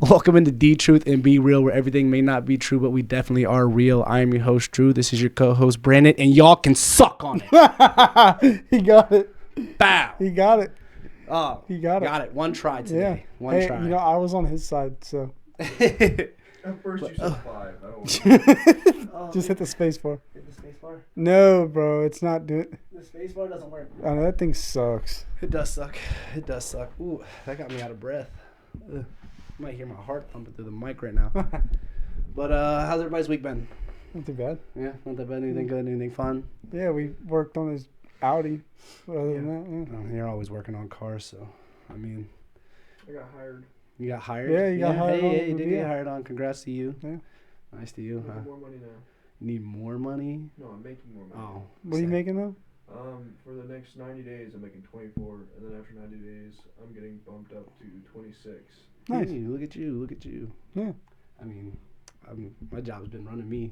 Welcome into D Truth and Be Real, where everything may not be true, but we definitely are real. I am your host, Drew. This is your co-host, Brandon, and y'all can suck on it. He got it. Bow. He got it. Oh, He got it. Got it. One try today. Yeah. One try. You know, I was on his side, so At first you said 5. I don't just hit the space bar. Hit the space bar? No, bro, it's not doing. The space bar doesn't work. I know that thing sucks. It does suck. It does suck. Ooh, that got me out of breath. Ugh. You might hear my heart pumping through the mic right now. But how's everybody's week been? Not too bad. Yeah, not that bad. Anything good? Anything fun? Yeah, we worked on his Audi. But other than that, Oh, you're always working on cars, so I mean, I got hired. you got hired. Yeah, you got hired on Hey, you the did deal. get hired on. Congrats to you. Yeah. Nice to you. I Huh? make more money now. You need more money? No, I'm making more money. Oh. what are you making now? For the next 90 days, I'm making 24, and then after 90 days, I'm getting bumped up to 26. Nice. Hey, look at you. Look at you. Yeah. I mean, my job's been running me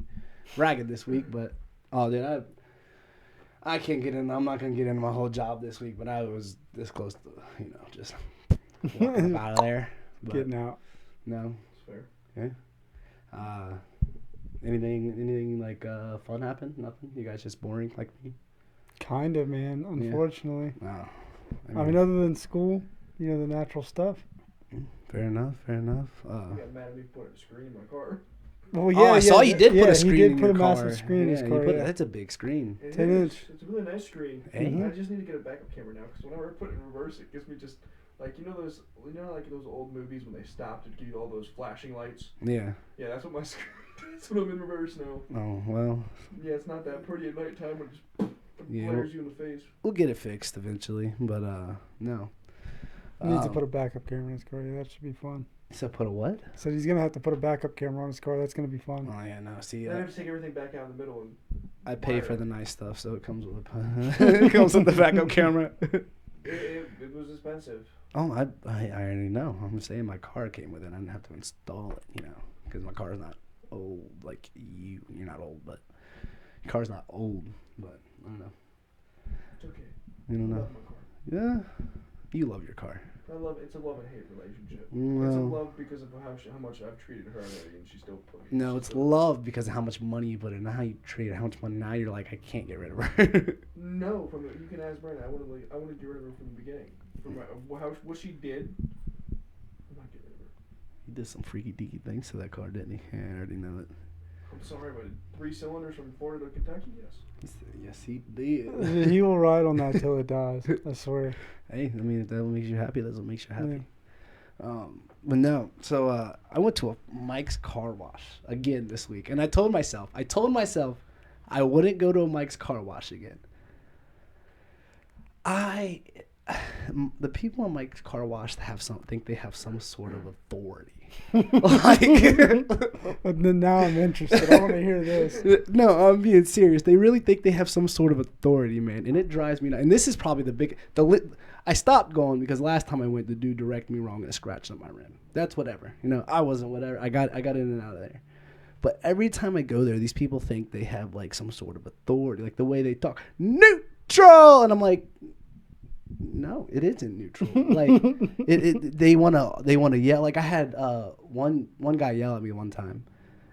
ragged this week, but dude, I can't get in. I'm not gonna get into my whole job this week, but I was this close to, just walking up out of there. But Getting out. no, That's fair. anything like fun happened? Nothing. You guys just boring like me? Kind of, man. Unfortunately. No. I mean, other than school, the natural stuff. Fair enough. You got mad at me for putting a screen in my car. Well, yeah, I saw you did put a screen he did in put your a car. massive screen in his Yeah, car. Yeah. that's a big screen. It 10 is. inch. It's a really nice screen. Hey. I just need to get a backup camera now, because whenever I put it in reverse, it gives me just like those old movies when they stopped and give you all those flashing lights. Yeah. Yeah, that's what my screen. That's what I'm in reverse now. Oh well. Yeah, it's not that pretty at nighttime when it just Yeah. flares you in the face. We'll get it fixed eventually, but no. He needs to put a backup camera in his car. Yeah, that should be fun. So put a what? So he's gonna have to put a backup camera on his car. That's gonna be fun. Oh yeah, no. See, Then I have to take everything back out in the middle and I pay for wire the it. nice stuff, so it comes with it comes with the backup camera. It was expensive. Oh, I already know. I'm saying my car came with it. I didn't have to install it, because my car is not old like you. You're not old, but your car's not old. But I don't know. It's okay. You don't I know. love my car. Yeah, you love your car. It's a love and hate relationship. It's a Well, love because of how much I've treated her already, and she still put me. no, it's love because of how much money you put in, not how you treat her. How much money? Now you're like, I can't get rid of her. No, you can ask Brandon. I wanted to get rid of her from the beginning. From what she did. I'm not getting rid of her. He did some freaky deaky things to that car, didn't he? Yeah, I already know it. I'm sorry, but 3 cylinders from Florida to Kentucky, yes. Yes, he did. He will ride on that till it dies. I swear. Hey, I mean, if that makes you happy, that's what makes you happy. Yeah. But no, so I went to a Mike's car wash again this week, and I told myself I wouldn't go to a Mike's car wash again. The people in Mike's car wash think they have some sort of authority. But then now I'm interested. I want to hear this. No, I'm being serious. They really think they have some sort of authority, man, and it drives me nuts. And this is probably I stopped going because last time I went, the dude directed me wrong and scratched on my rim. That's whatever. I wasn't whatever. I got in and out of there. But every time I go there, these people think they have like some sort of authority, like the way they talk, neutral, and I'm like, no, it isn't neutral. Like they wanna yell. Like I had one guy yell at me one time.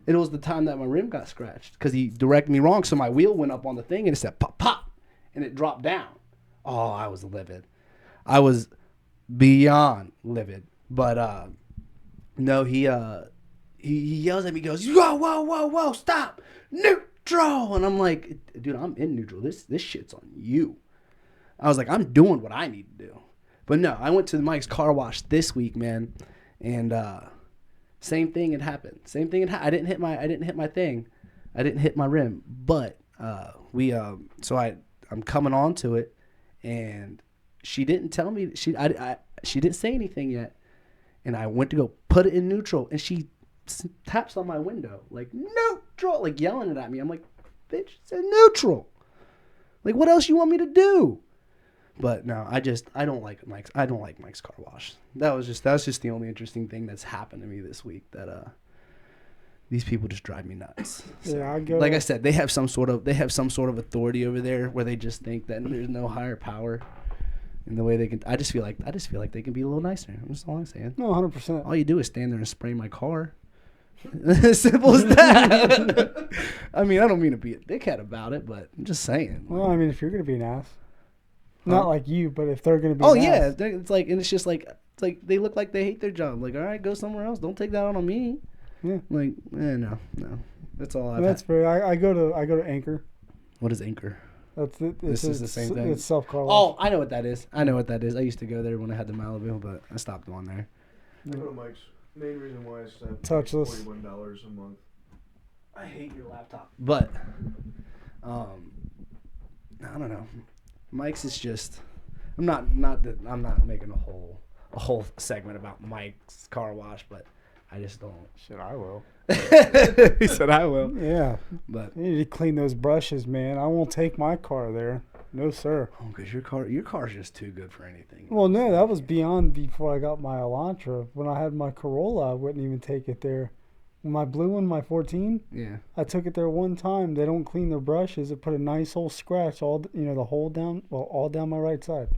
It was the time that my rim got scratched because he directed me wrong. So my wheel went up on the thing and it said pop pop, and it dropped down. Oh, I was livid. I was beyond livid. But no, he yells at me, goes, whoa, stop, neutral, and I'm like, dude, I'm in neutral. This shit's on you. I was like, I'm doing what I need to do. But no, I went to Mike's car wash this week, man, and same thing had happened. I didn't hit my thing. I didn't hit my rim. But I'm coming on to it, and she didn't tell me. She didn't say anything yet, and I went to go put it in neutral, and she taps on my window like neutral, like yelling it at me. I'm like, bitch, it's neutral. Like, what else you want me to do? But no, I don't like Mike's. I don't like Mike's car wash. That was just the only interesting thing that's happened to me this week. That these people just drive me nuts. So, Yeah, I go. like I said, they have some sort of authority over there where they just think that there's no higher power. And the way they can, I just feel like they can be a little nicer. That's all I'm saying. No, 100%. All you do is stand there and spray my car. As simple as that. I mean, I don't mean to be a dickhead about it, but I'm just saying. Well, I mean, if you're gonna be an ass, not like you, but if they're gonna be. Oh an yeah, ass. it's like, and it's just like, they look like they hate their job. Like, all right, go somewhere else. Don't take that out on me. Yeah. Like, no. That's all I've That's had. fair. I go to Anchor. What is Anchor? That's it. This is the same thing. It's self-car Oh, I know what that is. I used to go there when I had the Malibu, but I stopped going there. I go to Mike's. Main reason why is Touchless. $41 a month. I hate your laptop. But, I don't know. Mike's is just. I'm not making a whole segment about Mike's car wash, but I just don't. Shit, I will. He said I will. Yeah. But You need to clean those brushes, man. I won't take my car there. No, sir. because your car's just too good for anything. Well, no, that was beyond before I got my Elantra. When I had my Corolla, I wouldn't even take it there. My blue one, my 14, Yeah. I took it there one time. They don't clean their brushes. It put a nice old scratch all down my right side.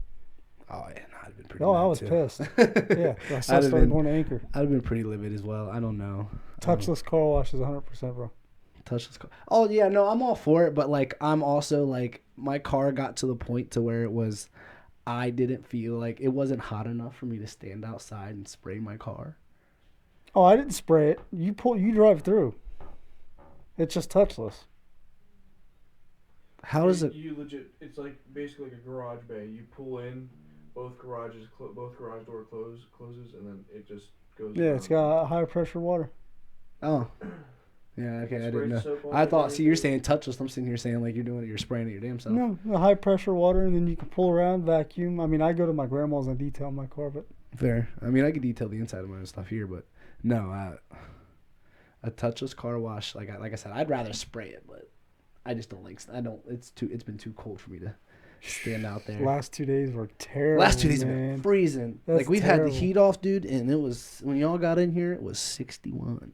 Oh yeah, no, I'd have been pretty. Oh, mad I was too. pissed. Yeah, so I started going to Anchor. I'd have been pretty livid as well. I don't know. Touchless car wash is 100%, bro. Touchless car. Oh yeah, no, I'm all for it, but like I'm also like my car got to the point to where it was, I didn't feel like it wasn't hot enough for me to stand outside and spray my car. Oh, I didn't spray it. You drive through. It's just touchless. How does it? You legit. It's like basically like a garage bay. You pull in, both garage door closes, and then it just goes. Yeah, it's got high pressure water. Oh. Yeah, okay, I didn't know. Soap on I it, thought, see, you're everything. saying touchless. I'm sitting here saying like you're spraying it your damn self. No, the high pressure water, and then you can pull around, vacuum. I mean, I go to my grandma's and detail my car, but Fair. I mean, I could detail the inside of my own stuff here, but no, a touchless car wash, like I said, I'd rather spray it, but I just don't like. It's been too cold for me to stand out there. last 2 days were terrible. Last 2 days have man. been freezing. That's like we've had terrible. the heat off, dude, and it was when y'all got in here, it was 61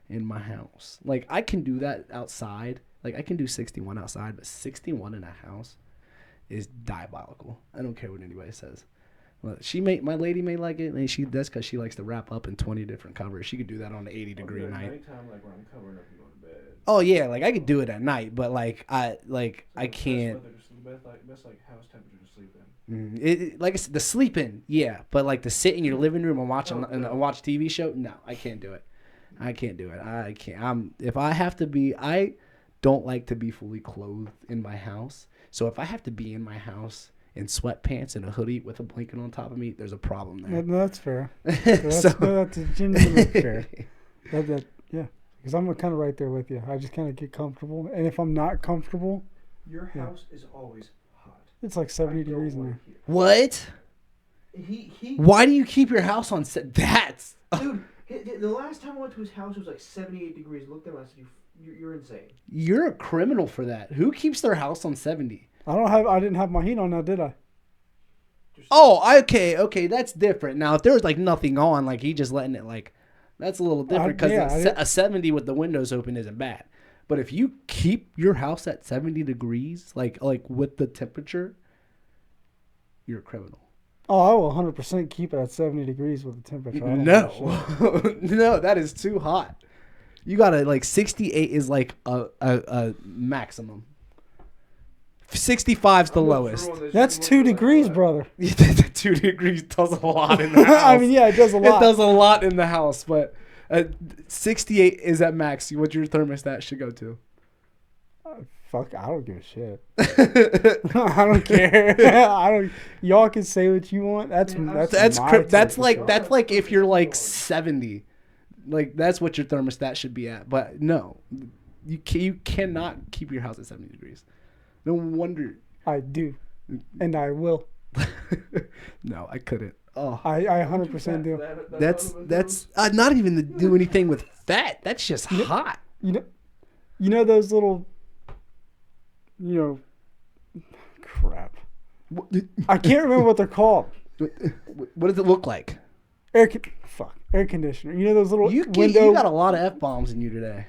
in my house. Like I can do that outside. Like I can do 61 outside, but 61 in a house is diabolical. I don't care what anybody says. Well, my lady may like it, and that's because she likes to wrap up in 20 different covers. She could do that on an 80-degree night. Nighttime, like when I'm covering up and going to bed. Oh yeah, like I could do it at night, but like I can't. Best house temperature to sleep in. Like I said, the sleeping, yeah, but like to sit in your living room and watch and watch a TV show, no, I can't do it. I can't do it. I can't. If I have to be, I don't like to be fully clothed in my house. So if I have to be in my house in sweatpants and a hoodie with a blanket on top of me, there's a problem there. No, that's fair. That's genuinely fair. Yeah, because I'm kind of right there with you. I just kind of get comfortable, and if I'm not comfortable, Your house is always hot. it's like 70 degrees in there. What? He Why do you keep your house on set? That's dude. The last time I went to his house, it was like 78 degrees. I looked at him, I said, "You're insane." You're a criminal for that. Who keeps their house on 70? I didn't have my heat on now, did I? Oh, okay, that's different. Now, if there was like nothing on, like he just letting it like, that's a little different because a 70 with the windows open isn't bad. But if you keep your house at 70 degrees, like with the temperature, you're a criminal. Oh, I will 100% keep it at 70 degrees with the temperature. I don't No, give a shit. no, that is too hot. You gotta like 68 is like a maximum. 65's the lowest. That's 2 degrees, brother. 2 degrees does a lot in the house. I mean, yeah, it does a lot. It does a lot in the house, but 68 is at max. What your thermostat should go to. Fuck, I don't give a shit. I don't care. Y'all can say what you want. That's like if you're like 70, like that's what your thermostat should be at. But no, you cannot keep your house at 70 degrees. No wonder. I do, and I will. No, I couldn't. Oh, I 100% do. That's not even to do anything with fat. That's just hot. You know those little, crap. I can't remember what they're called. What does it look like? Air conditioner. You know those little You got a lot of F-bombs in you today.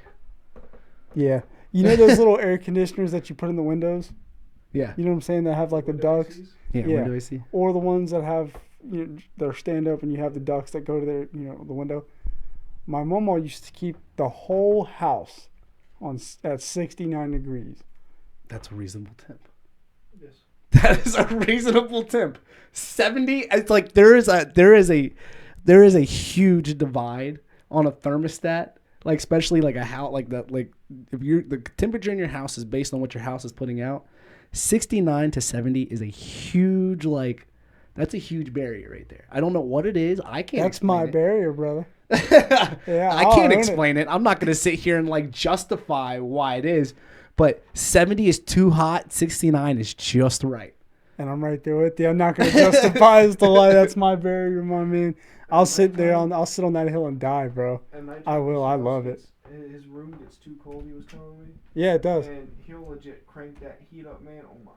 Yeah. You know those little air conditioners that you put in the windows? Yeah. You know what I'm saying? That have like the ducts. Yeah. Yeah. Window AC. Or the ones that have, they're stand up and you have the ducts that go to their, the window. My mama used to keep the whole house at 69 degrees. That's a reasonable temp. Yes. That is a reasonable temp. 70. It's like there is a huge divide on a thermostat. Like especially like a house like that. Like if the temperature in your house is based on what your house is putting out. 69 to 70 is a huge that's a huge barrier right there. I don't know what it is. I can't. That's my barrier, brother. Yeah, I can't explain it. I'm not gonna sit here and justify why it is, but 70 is too hot. 69 is just right. And I'm right there with you. I'm not gonna justify as to why that's my barrier, my man. I'll sit on that hill and die, bro. I will. I love it. His room gets too cold. He was telling me. Yeah, it does. And he'll legit crank that heat up, man. Oh my.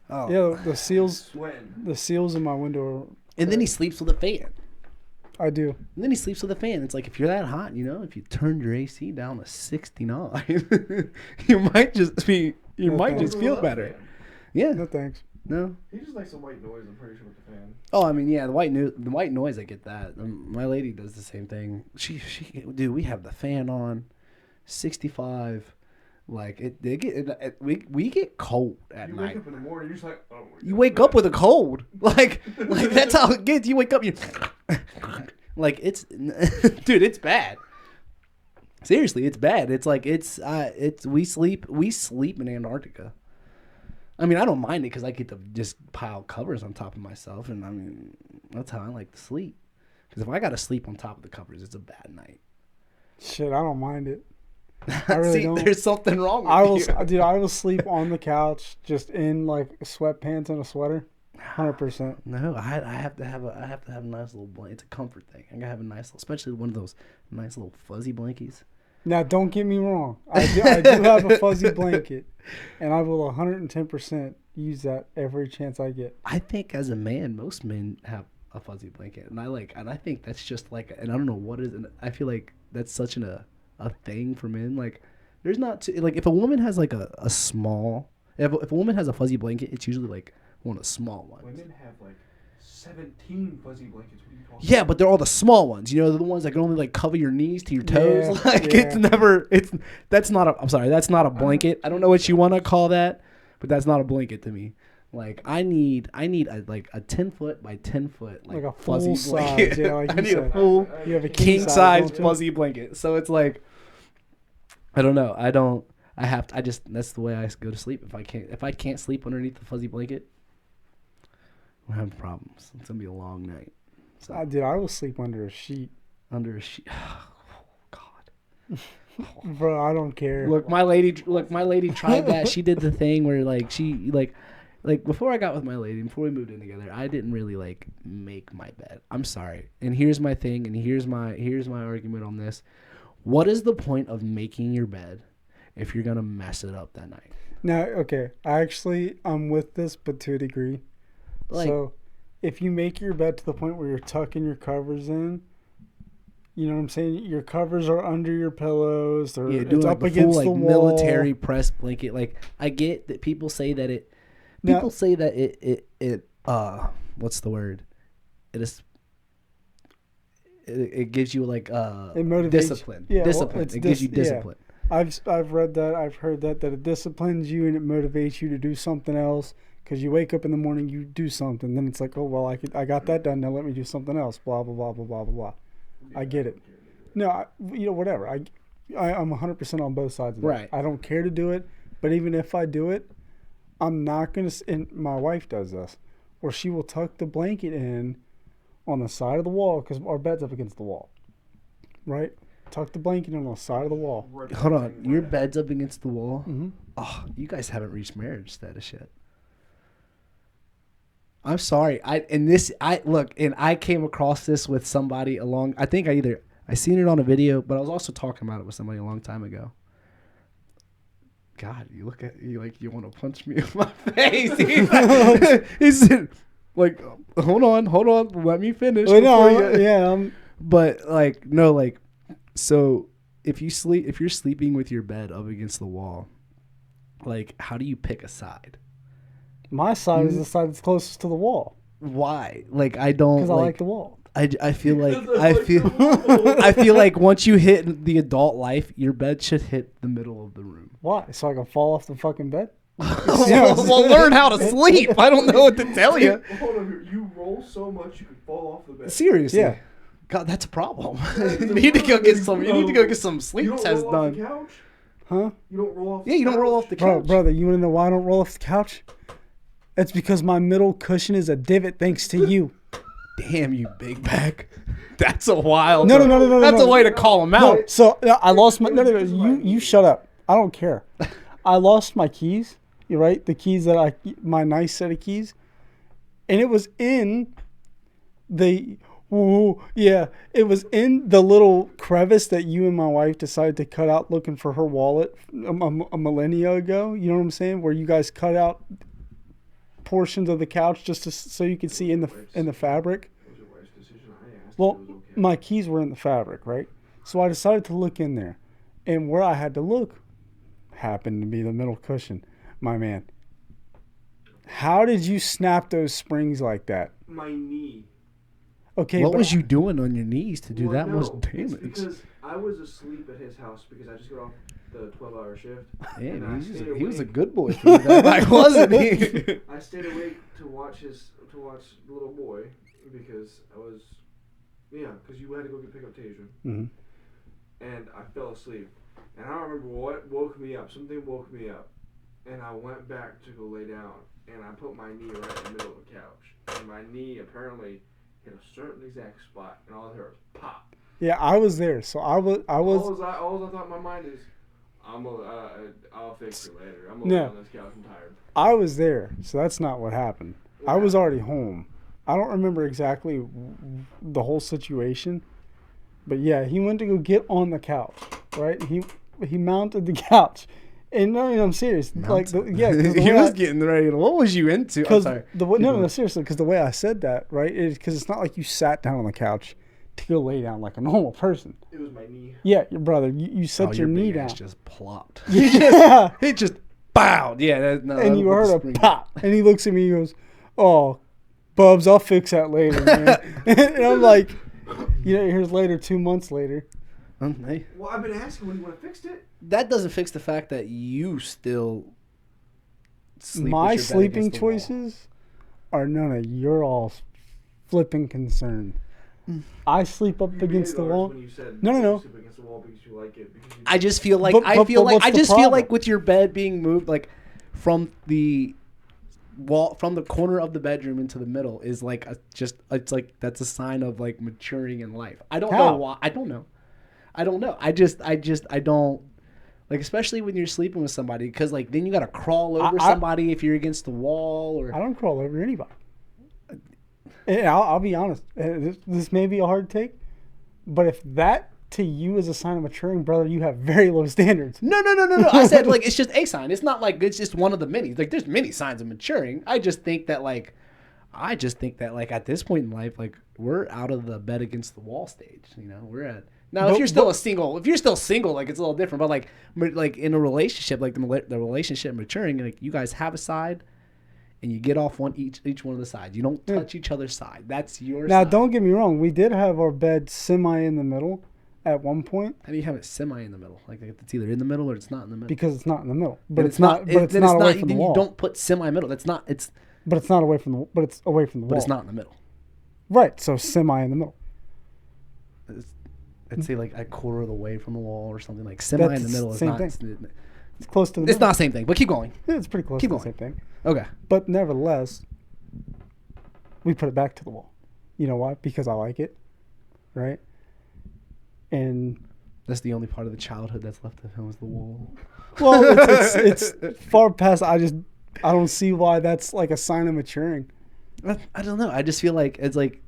Oh. Yeah, the seals. Sweating. The seals in my window. Are, and then he sleeps with a fan. I do. And then he sleeps with a fan. It's like if you're that hot, if you turned your AC down to 69, you might just feel better. Fan. Yeah. No thanks. No. He just likes the white noise. I'm pretty sure with the fan. Oh, I mean, yeah, the white noise. I get that. My lady does the same thing. Dude, we have the fan on, 65. Like we get cold at night. You wake up in the morning, you're just like, oh. You wake up with a cold. Like that's how it gets. You wake up, like it's, dude, it's bad. Seriously, it's bad. It's like we sleep in Antarctica. I mean, I don't mind it because I get to just pile covers on top of myself, and I mean that's how I like to sleep. Because if I got to sleep on top of the covers, it's a bad night. Shit, I don't mind it. I really don't. There's something wrong with you. Dude, I will sleep on the couch just in sweatpants and a sweater. 100%. No, I have to have a nice little blanket. It's a comfort thing. I gotta have a nice, especially one of those nice little fuzzy blankies. Now, don't get me wrong. I do have a fuzzy blanket, and I will 110% use that every chance I get. I think as a man, most men have a fuzzy blanket, and I think that's just and I don't know what is, and I feel like that's such a thing for men. Like, there's not if a woman has a small, if a woman has a fuzzy blanket, it's usually one of the small ones. Women have 17 fuzzy blankets. What are you talking Yeah, about? but they're all the small ones. They're the ones that can only cover your knees to your toes. Yeah, That's not a blanket. I don't know what you want to call that, but that's not a blanket to me. I need a 10-foot by 10-foot a fuzzy full blanket. size. Yeah, like I you need said. a full You have a king size don't you? fuzzy blanket. So it's I don't know. That's the way I go to sleep. If I can't sleep underneath the fuzzy blanket, we're having problems. It's gonna be a long night. So I will sleep under a sheet. under a sheet. Oh, God. Bro, I don't care. Look, my lady tried that. She did the thing where she before I got with my lady, before we moved in together, I didn't really make my bed. I'm sorry. And here's my thing, and here's my argument on this. What is the point of making your bed if you're gonna mess it up that night? Now, okay, I'm with this, but to a degree. So, if you make your bed to the point where you're tucking your covers in, you know what I'm saying? Your covers are under your pillows. Or it's up against the wall. Military press blanket. I get that people say that it. People say that it what's the word? It gives you it motivates, discipline. Yeah, discipline. It gives you discipline. Yeah. I've read that. I've heard that it disciplines you and it motivates you to do something else. Because you wake up in the morning, you do something, then it's oh well, I got that done. Now let me do something else. Blah blah blah blah blah blah blah. Yeah, I get it. No, whatever. I'm 100% on both sides of that. Right. I don't care to do it, but even if I do it, I'm not gonna. And my wife does this, or she will tuck the blanket in on the side of the wall because our bed's up against the wall. Right. Tuck the blanket in on the side of the wall. Hold on, your bed's up against the wall. Mm-hmm. Oh, you guys haven't reached marriage status yet. I'm sorry. I came across this with somebody I think I seen it on a video, but I was also talking about it with somebody a long time ago. God, you look at you you want to punch me in my face. He said, hold on, let me finish. But no, so if you're sleeping with your bed up against the wall, like, how do you pick a side? My side is the side that's closest to the wall Why? Like, I don't because I like the wall. I feel like Because I like the wall. I feel like once you hit the adult life, your bed should hit the middle of the room. Why? So I can fall off the fucking bed? Well, learn how to sleep. I don't know what to tell you. Hold on here. You roll so much you could fall off the bed. Seriously. Yeah. God, that's a problem. You need to go get some. You need to go get some sleep You don't tests roll off the done. couch? Huh? You don't roll off the Yeah, you don't roll off the Bro, couch. brother, you want to know why I don't roll off the couch? It's because my middle cushion is a divot thanks to you. Damn you, big back. That's a wild. No. That's a way to call him No, out. so I lost my. No, you shut up. I don't care. I lost my keys. You're right. The keys that my nice set of keys, and it was in the. Ooh, yeah, it was in the little crevice that you and my wife decided to cut out looking for her wallet a millennia ago. You know what I'm saying? Where you guys cut out portions of the couch just so you could see in the fabric. It was your wife's decision. I asked. Well, It was okay. my keys were in the fabric, right? So I decided to look in there. And where I had to look happened to be the middle cushion, my man. How did you snap those springs like that? My knee. Okay, What but was you doing on your knees to do Well, that no, much it's damage? because I was asleep at his house because I just got off the 12-hour shift. and I Damn, stayed he was a awake. good boy for you that night, wasn't he? I stayed awake to watch the little boy because I was, because you had to go pick up Tasia, Mhm. and I fell asleep, and I don't remember what woke me up. Something woke me up, and I went back to go lay down, and I put my knee right in the middle of the couch, and my knee apparently hit a certain exact spot, and all I heard was pop. Yeah, I was there. So I was All I thought in my mind is, I'll fix it later. I'm gonna lay No. on this couch. I'm tired. I was there. So that's not what happened. I was already home. I don't remember exactly the whole situation. But yeah, he went to go get on the couch, right? He mounted the couch. And no, I'm serious. Like, yeah, he was getting ready. What was you into? I'm Because sorry. no, seriously. Because the way I said that, right, is because it's not like you sat down on the couch to go lay down like a normal person. It was my knee. Yeah, your brother, you set your knee big ass down. just plopped. Yeah, He just bowed. Yeah, and you heard a pop, and he looks at me. and He goes, "Oh, Bubs, I'll fix that later." Man. And I'm like, here's later, 2 months later. Hey, Well, I've been asking when you want to fix it. that doesn't fix the fact that you still sleep My with your bed sleeping against the wall. choices are none of your all's flipping concern. I sleep up You against the hated ours wall. when you said No. you sleep against the wall because you like it. Because you I just feel like But I just feel problem? like with your bed being moved like from the wall from the corner of the bedroom into the middle is like it's like that's a sign of like maturing in life. I don't How? know why. I don't know. I don't like, especially when you're sleeping with somebody, because like then you gotta crawl over somebody if you're against the wall or. I don't crawl over anybody. And I'll be honest. This may be a hard take, but if that to you is a sign of maturing, brother, you have very low standards. No. I said like it's just a sign. It's not like it's just one of the many. Like there's many signs of maturing. I just think that like at this point in life, like we're out of the bed against the wall stage. We're at now. If you're still single, like it's a little different. But like in a relationship, like the relationship maturing, like you guys have a side, and you get off each one of the sides. You don't touch each other's side. That's your Now, side. don't get me wrong. We did have our bed semi in the middle at one point How do you have it semi in the middle? Like it's either in the middle or it's not in the middle. because it's not in the middle. But Then it's not. But it's not away from the then wall. you don't put semi middle. That's not. It's But it's not away from the. But it's away from the wall. but it's not in the middle. Right. So semi in the middle. I'd say like a quarter of the way from the wall or something. Like semi in the That's middle is same not. thing. It's close to the. It's middle. not the same thing. But keep going. Yeah, it's pretty close Keep to going. the same thing. Okay. But nevertheless, we put it back to the wall. You know why? Because I like it, right? And That's the only part of the childhood that's left of him is the wall. well, it's far past. I don't see why that's like a sign of maturing. I don't know. I just feel like it's like,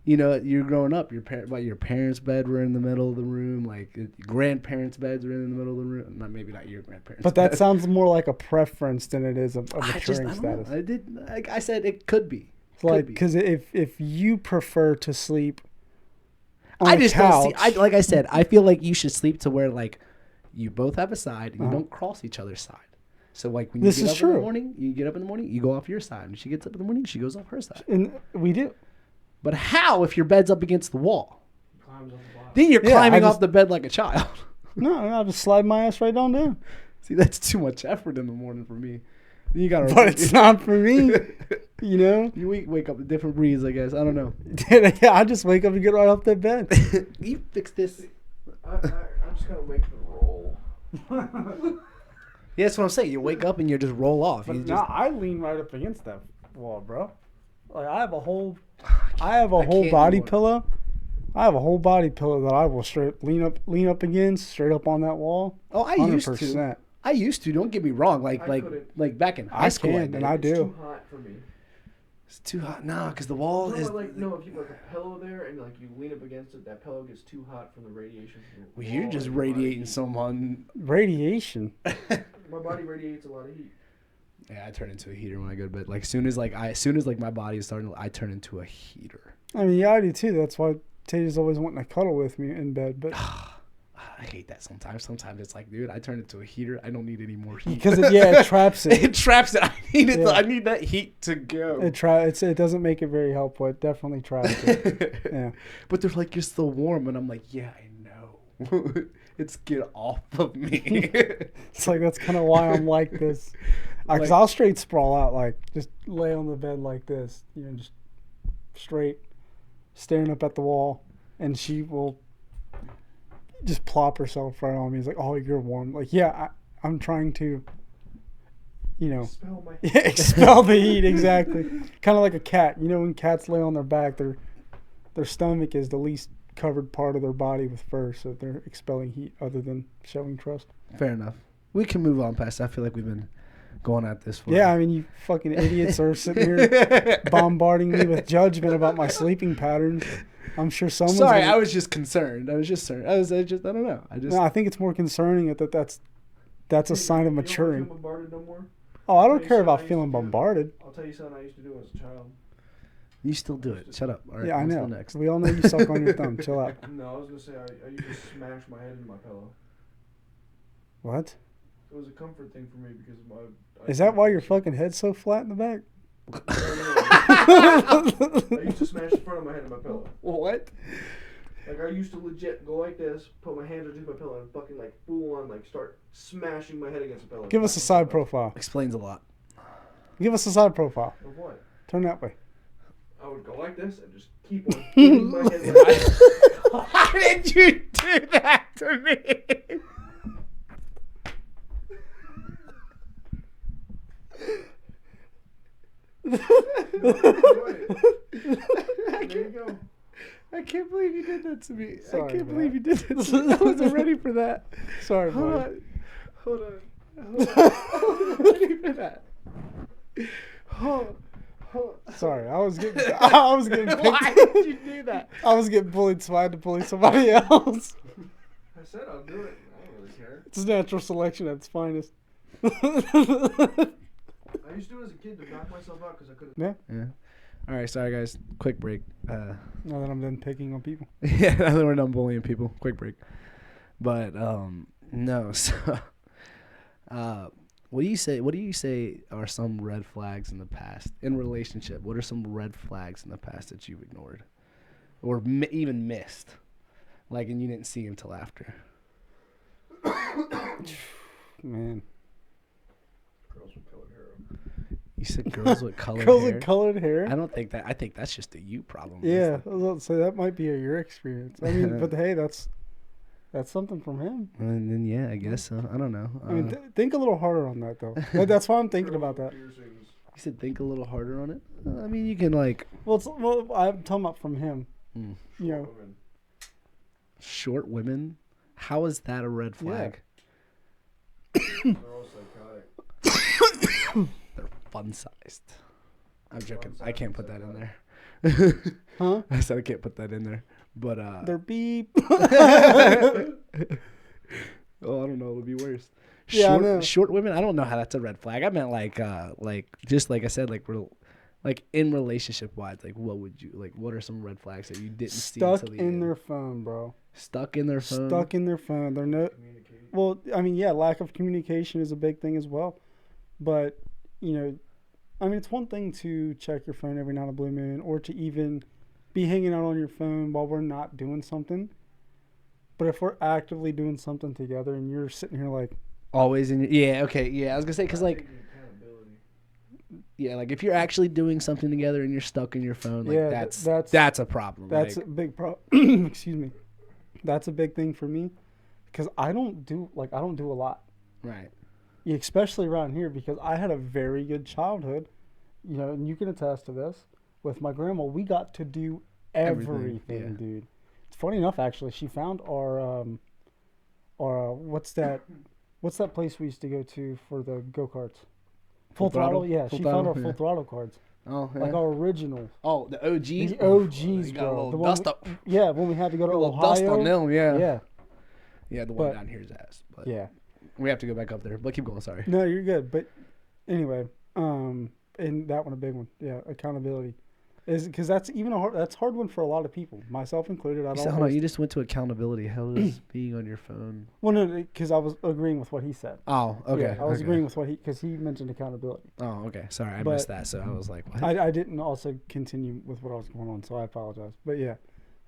you're growing up. Your parents' bed were in the middle of the room. Like your grandparents' beds were in the middle of the room. Maybe not your grandparents. But that bed. sounds more like a preference than it is a I maturing don't status. know. I did. Like I said, it could be. Like, because if you prefer to sleep on I a just couch, don't see. Like I said, I feel like you should sleep to where like you both have a side and you don't cross each other's side. So like when This you get is up in the true. morning, you go off your side. When she gets up in the morning, she goes off her side. And we do. But how if your bed's up against the wall? Climbs on the bottom. Then you're Yeah, climbing I off just- the bed like a child. No, I'll just slide my ass right on down. See, that's too much effort in the morning for me. You gotta. But it's not for me. You know? You wake up a different breeze, I guess. I don't know. Yeah, I just wake up and get right off that bed. You fix this. I just gotta wait for the roll. Yeah, that's what I'm saying. You wake up and you just roll off. But You now just, I lean right up against that wall, bro. Like I have a whole I whole can't body anymore. pillow. I have a whole body pillow that I will straight lean up against, straight up on that wall. Oh, I used to. I used to. Don't get me wrong. I couldn't. Like back in high I school, can, did. and I It's do. too hot for me. It's too hot. Nah, because the wall No, is. like no, if you put like a pillow there and like you lean up against it, that pillow gets too hot from the radiation. From the Well, you're wall just and your body radiating heat. someone. Radiation. My body radiates a lot of heat. Yeah, I turn into a heater when I go to bed. Like as soon as my body is starting, I turn into a heater. I mean, yeah, I do too. That's why Tata's always wanting to cuddle with me in bed, but I hate that sometimes. Sometimes it's like, dude, I turn into a heater. I don't need any more heat. because it traps it. It traps it. I need it. Yeah. I need that heat to go. It doesn't make it very helpful. It definitely traps it. Yeah. But they're like, you're still warm, and I'm like, yeah, I know. It's get off of me. It's like that's kind of why I'm like this. Because Like- I'll straight sprawl out, like just lay on the bed like this, you know, just straight, staring up at the wall, and she will just plop herself right on me. It's like, oh, you're warm. Like, yeah, I'm trying to, you know, Smell my expel the heat. Exactly. Kind of like a cat. You know, when cats lay on their back, their stomach is the least covered part of their body with fur, so they're expelling heat other than showing trust. Fair enough. We can move on past that. I feel like we've been going at this for. Yeah, I mean, you fucking idiots are sitting here bombarding me with judgment about my sleeping patterns. I'm sure someone's. Sorry, gonna- I was just concerned. I don't know. No, I think it's more concerning that's a sign of You don't maturing. feel bombarded no more? Oh, I don't Tell you care something I about used feeling to do. bombarded. I'll tell you something I used to do as a child. You still do it. Shut up. All right, Yeah, I what's know. the next? We all know you suck on your thumb. Chill out. No, I was gonna say I used to smash my head into my pillow. What? It was a comfort thing for me because of my. Is that why your fucking head's so flat in the back? I used to smash the front of my head in my pillow. What? Like I used to legit go like this, put my hands underneath my pillow, and fucking like full on like start smashing my head against the pillow. Give us a side profile. Explains a lot. Give us a side profile. Of what? Turn that way. I would go like this and just keep on hitting my head. Like Why did you do that to me? There you go. I can't believe you did that to me. Sorry, I can't man. believe you did that to me. I wasn't ready for that. Sorry, Hold buddy. on. Hold on. I wasn't ready for that. Hold Sorry, I was getting picked. Why did you do that? I was getting bullied, so I had to bully somebody else. I said I'll do it. I don't really care. It's natural selection at its finest. I used to do it as a kid to knock myself out because I couldn't. Yeah. Yeah. All right, sorry guys. Quick break. Now that I'm done picking on people. Yeah, now that we're done bullying people. Quick break. But no. So, what do you say are some red flags in the past in relationship? What are some red flags in the past that you've ignored, or even missed, like and you didn't see until after? Man. Girls with colored hair. You said girls with colored Girls hair. with colored hair? I don't think that. I think that's just a you problem. Yeah, I was about to say that might be your experience. I mean, but hey, that's something from him. And then yeah, I guess so. I don't know. I mean, think a little harder on that though. That's why I'm thinking about that. Piercings. you said think a little harder on it. I mean, you can like Well, I'm talking about from him. Mm. You know, Women. short women. How is that a red flag? They're all psychotic. They're fun sized. I'm joking. I Fun-sized can't put that in psychotic. there. huh? I said I can't put that in there. But They're beep. oh, I don't know. It'll be worse. Yeah, I know. Short women. I don't know how that's a red flag. I meant like just like I said, like like in relationship wise, like what would you like? What are some red flags that you didn't see Stuck until the in end? their phone, bro. Stuck in their phone. Stuck in their phone. They're no. Communicate. Well, I mean, yeah, lack of communication is a big thing as well. But, you know, I mean, it's one thing to check your phone every now and a blue moon, or to even be hanging out on your phone while we're not doing something. But if we're actively doing something together and you're sitting here like, Always in your, yeah, okay, yeah. I was gonna say because like, yeah, like if you're actually doing something together and you're stuck in your phone, like Yeah, that's a problem. that's like, a big problem. Excuse me. That's a big thing for me because I don't do a lot. right. Especially around here because I had a very good childhood, you know, and you can attest to this. With my grandma, we got to do everything, yeah. dude. It's funny enough, actually. She found our what's that place we used to go to for the go-karts? Full throttle? Yeah, Full she throttle, found our yeah. full throttle cards. Oh, yeah. Like our originals. Oh, the OGs. The OGs, You got a bro. little The one dust up. Yeah, when we had to go to A little Ohio. dust on them, yeah. Yeah. Yeah, the one But- down here is ass. But Yeah. we have to go back up there. But keep going. Sorry. No, you're good. But anyway, and that one a big one. Yeah, accountability is because that's even that's a hard one for a lot of people, myself included. I You don't. said, hold on, you just went to accountability. How does being on your phone? Well, no, because I was agreeing with what he said. Oh, okay. Yeah, I was okay. agreeing with what because he mentioned accountability. Oh, okay. Sorry, I But- missed that. So I was like, what? I didn't also continue with what I was going on, so I apologize. But yeah,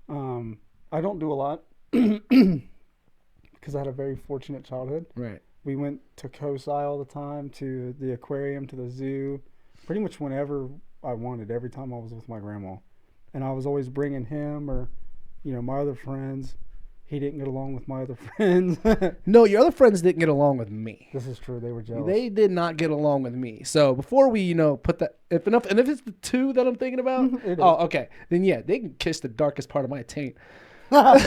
I don't do a lot because I had a very fortunate childhood. Right. We went to Cosi all the time, to the aquarium, to the zoo, pretty much whenever I wanted, every time I was with my grandma. And I was always bringing him or, you know, my other friends. He didn't get along with my other friends. No, your other friends didn't get along with me. This is true. They were jealous. They did not get along with me. So before we, put that, if it's the two that I'm thinking about, It is. oh, okay, then yeah, they can kiss the darkest part of my taint. And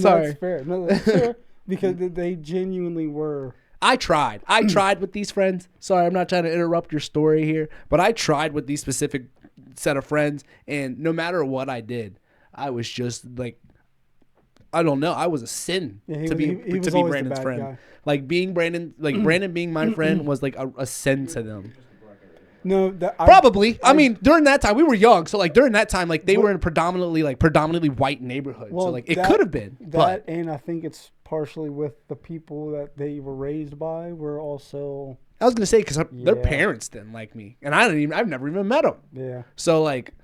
Sorry. that's fair. No, that's fair. Because they genuinely were. I tried with these friends. Sorry, I'm not trying to interrupt your story here, but I tried with these specific set of friends, and no matter what I did, I was just like, I don't know. I was a sin Yeah, to be he was to be always the Brandon's bad friend. guy. Like being Brandon, like Brandon being my friend was like a sin to them. No, Probably. I mean, during that time we were young, so like during that time, like they were in predominantly white neighborhoods. Well, so like it that- could have been. that, and I think it's partially with the people that they were raised by were also. I was gonna say because their Yeah. parents didn't like me, and I've never even met them. Yeah. So like,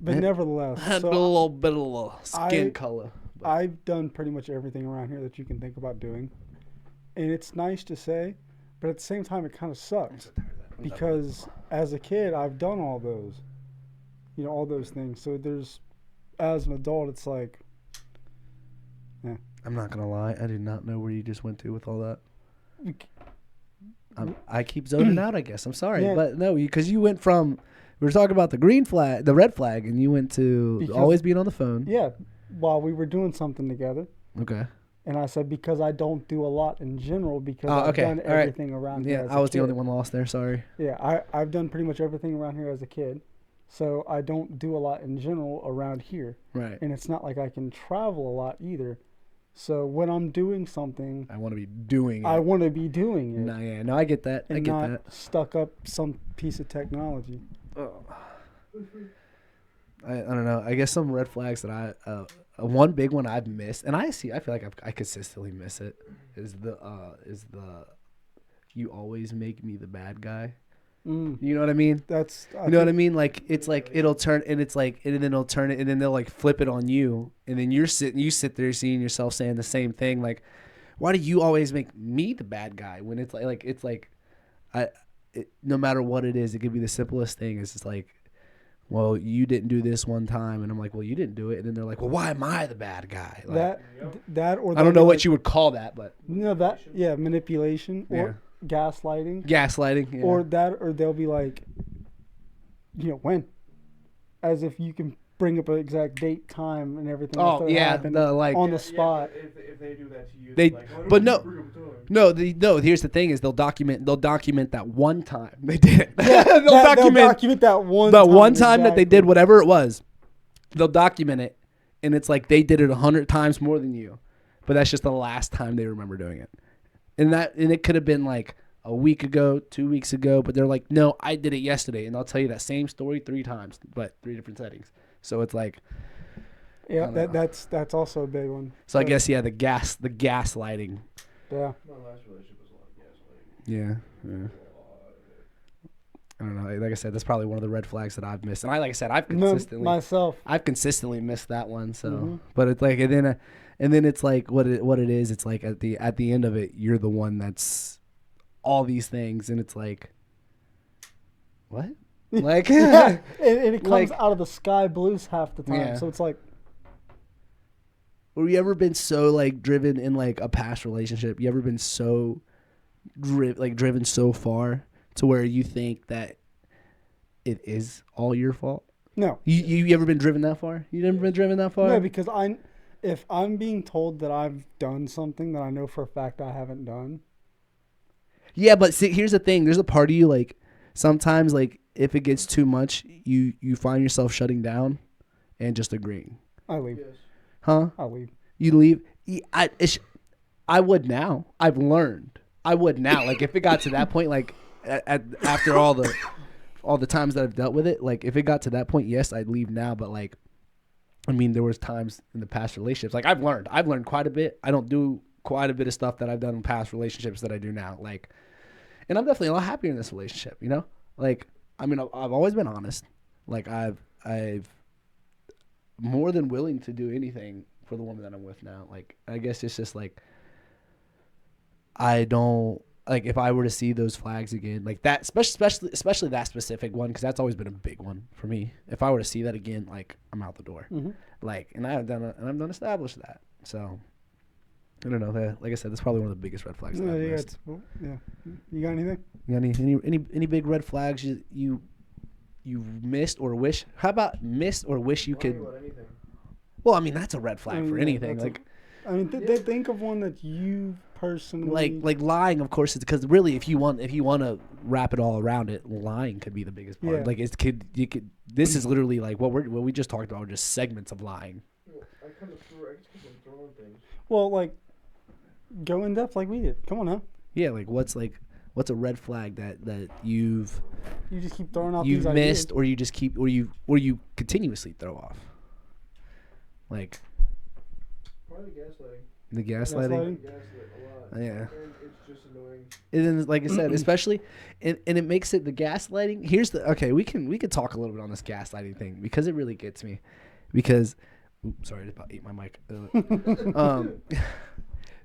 But nevertheless, I had so a little bit of skin color. But I've done pretty much everything around here that you can think about doing. And it's nice to say, but at the same time, it kind of sucks. Because as a kid, I've done all those. All those things. So as an adult, it's like, I'm not gonna lie, I did not know where you just went to with all that. I keep zoning out, I guess. I'm sorry, Yeah. but no, because you went from we were talking about the green flag, the red flag, and you went to Because- always being on the phone. yeah, while we were doing something together. Okay. And I said, because I don't do a lot in general, because Oh, I've okay. done All right. everything around here. Yeah, as I a was the kid. only one lost there. Sorry. Yeah, I've done pretty much everything around here as a kid. So I don't do a lot in general around here. Right. And it's not like I can travel a lot either. So when I'm doing something, I want to be doing it. I want to be doing it. No, yeah, no, I get that. I And get not that. stuck up some piece of technology. I don't know. I guess some red flags that one big one I've missed, and I feel like I consistently miss it, is the you always make me the bad guy. Mm, You know what I mean? that's You know what I mean? Like it's like it'll turn, and it's like, and then it'll turn it, and then they'll like flip it on you, and then you sit there seeing yourself saying the same thing. Like, why do you always make me the bad guy when it's like, no matter what it is, it could be the simplest thing. It's just like, well, you didn't do this one time, and I'm like, well, you didn't do it, and then they're like, well, why am I the bad guy? Like, that or I don't know what you would call that, but manipulation or gaslighting. gaslighting, yeah. Or they'll be like, when, as if you can bring up an exact date, time, and everything. else Oh that yeah, happened the like on the spot. If they do that to you, They- they're like, "Why but don't you no. bring 'em to it?" no. Here's the thing: is they'll document that one time they did it. They'll document that one. the one time that they exactly. did whatever it was. They'll document it, and it's like they did it 100 times more than you, but that's just the last time they remember doing it. And it could have been like a week ago, 2 weeks ago, but they're like, no, I did it yesterday, and I'll tell you that same story 3 times, but 3 different settings. So it's like, Yeah, I don't know. that's also a big one. so I guess the gaslighting. Yeah. My last relationship was a lot of gaslighting. Yeah. I don't know. Like I said, that's probably one of the red flags that I've missed. And like I said, I've consistently missed that one. So, but it's like, and then it's like what it is. It's like at the end of it, you're the one that's all these things, and it's like, what? Like, yeah, and it comes like, out of the sky blues half the time. Yeah. So it's like, have you ever been so like driven in like a past relationship? You ever been so driven so far to where you think that it is all your fault? no. You ever been driven that far? You never been driven that far? No, because if I'm being told that I've done something that I know for a fact I haven't done. Yeah, but see, here's the thing. There's a part of you, like, sometimes, like, if it gets too much, you find yourself shutting down and just agreeing. I leave. Yes. Huh? I'll leave. You leave? I would now. I've learned. I would now. Like, if it got to that point, like, after all the times that I've dealt with it, like, if it got to that point, yes, I'd leave now. But, like, I mean, there was times in the past relationships. Like, I've learned quite a bit. I don't do quite a bit of stuff that I've done in past relationships that I do now. Like, and I'm definitely a lot happier in this relationship, you know? Like, I mean, I've always been honest. Like, I've more than willing to do anything for the woman that I'm with now. Like, I guess it's just like, I don't, like, if I were to see those flags again, like that, especially that specific one, because that's always been a big one for me. If I were to see that again, like, I'm out the door. Mm-hmm. Like, and I've done establish that. So, I don't know. Like I said, that's probably one of the biggest red flags that I've missed. Yeah. You got anything? You got any big red flags you missed or wish? How about missed or wish you could? Anything. Well, I mean, that's a red flag for anything. Like, Think of one that you personally like lying. Of course, it's because really, if you want to wrap it all around it, lying could be the biggest part. Yeah. Like, this is literally like what we just talked about, just segments of lying. I kind of throwing things. Well, like, go in depth like we did. Come on now. Yeah, like what's a red flag that you just keep throwing out you've these missed, ideas. or you just keep, or you continuously throw off. Like Probably gaslighting. the gaslighting. Gaslight a lot. Yeah. And it's just annoying. And then, like I said, especially, and it makes it the gaslighting. We can talk a little bit on this gaslighting thing because it really gets me. Because, sorry, I just about ate my mic.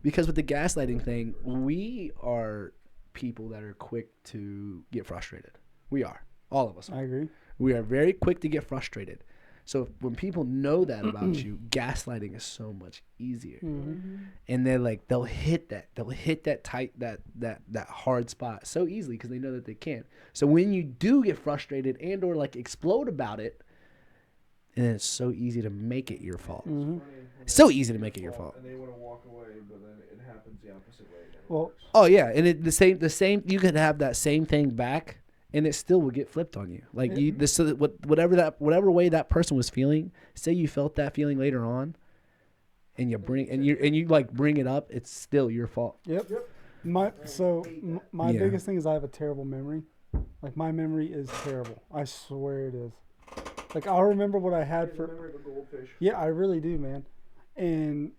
Because with the gaslighting thing, we are people that are quick to get frustrated. We are. All of us are. I agree. We are very quick to get frustrated. So when people know that about you, gaslighting is so much easier. Mm-hmm. And they're like, they'll hit that tight, that hard spot so easily because they know that they can. So when you do get frustrated and or like explode about it, and it's so easy to make it your fault. Mm-hmm. So easy to make it your fault. And they want to walk away, but then it happens the opposite way. Well, Oh yeah, and the same. You could have that same thing back, and it still would get flipped on you. Like whatever way that person was feeling. Say you felt that feeling later on, and you bring it up. It's still your fault. Yep. My Yeah. biggest thing is I have a terrible memory. Like, my memory is terrible. I swear it is. Like, I'll remember what I had for. Remember the goldfish. Yeah, I really do, man. And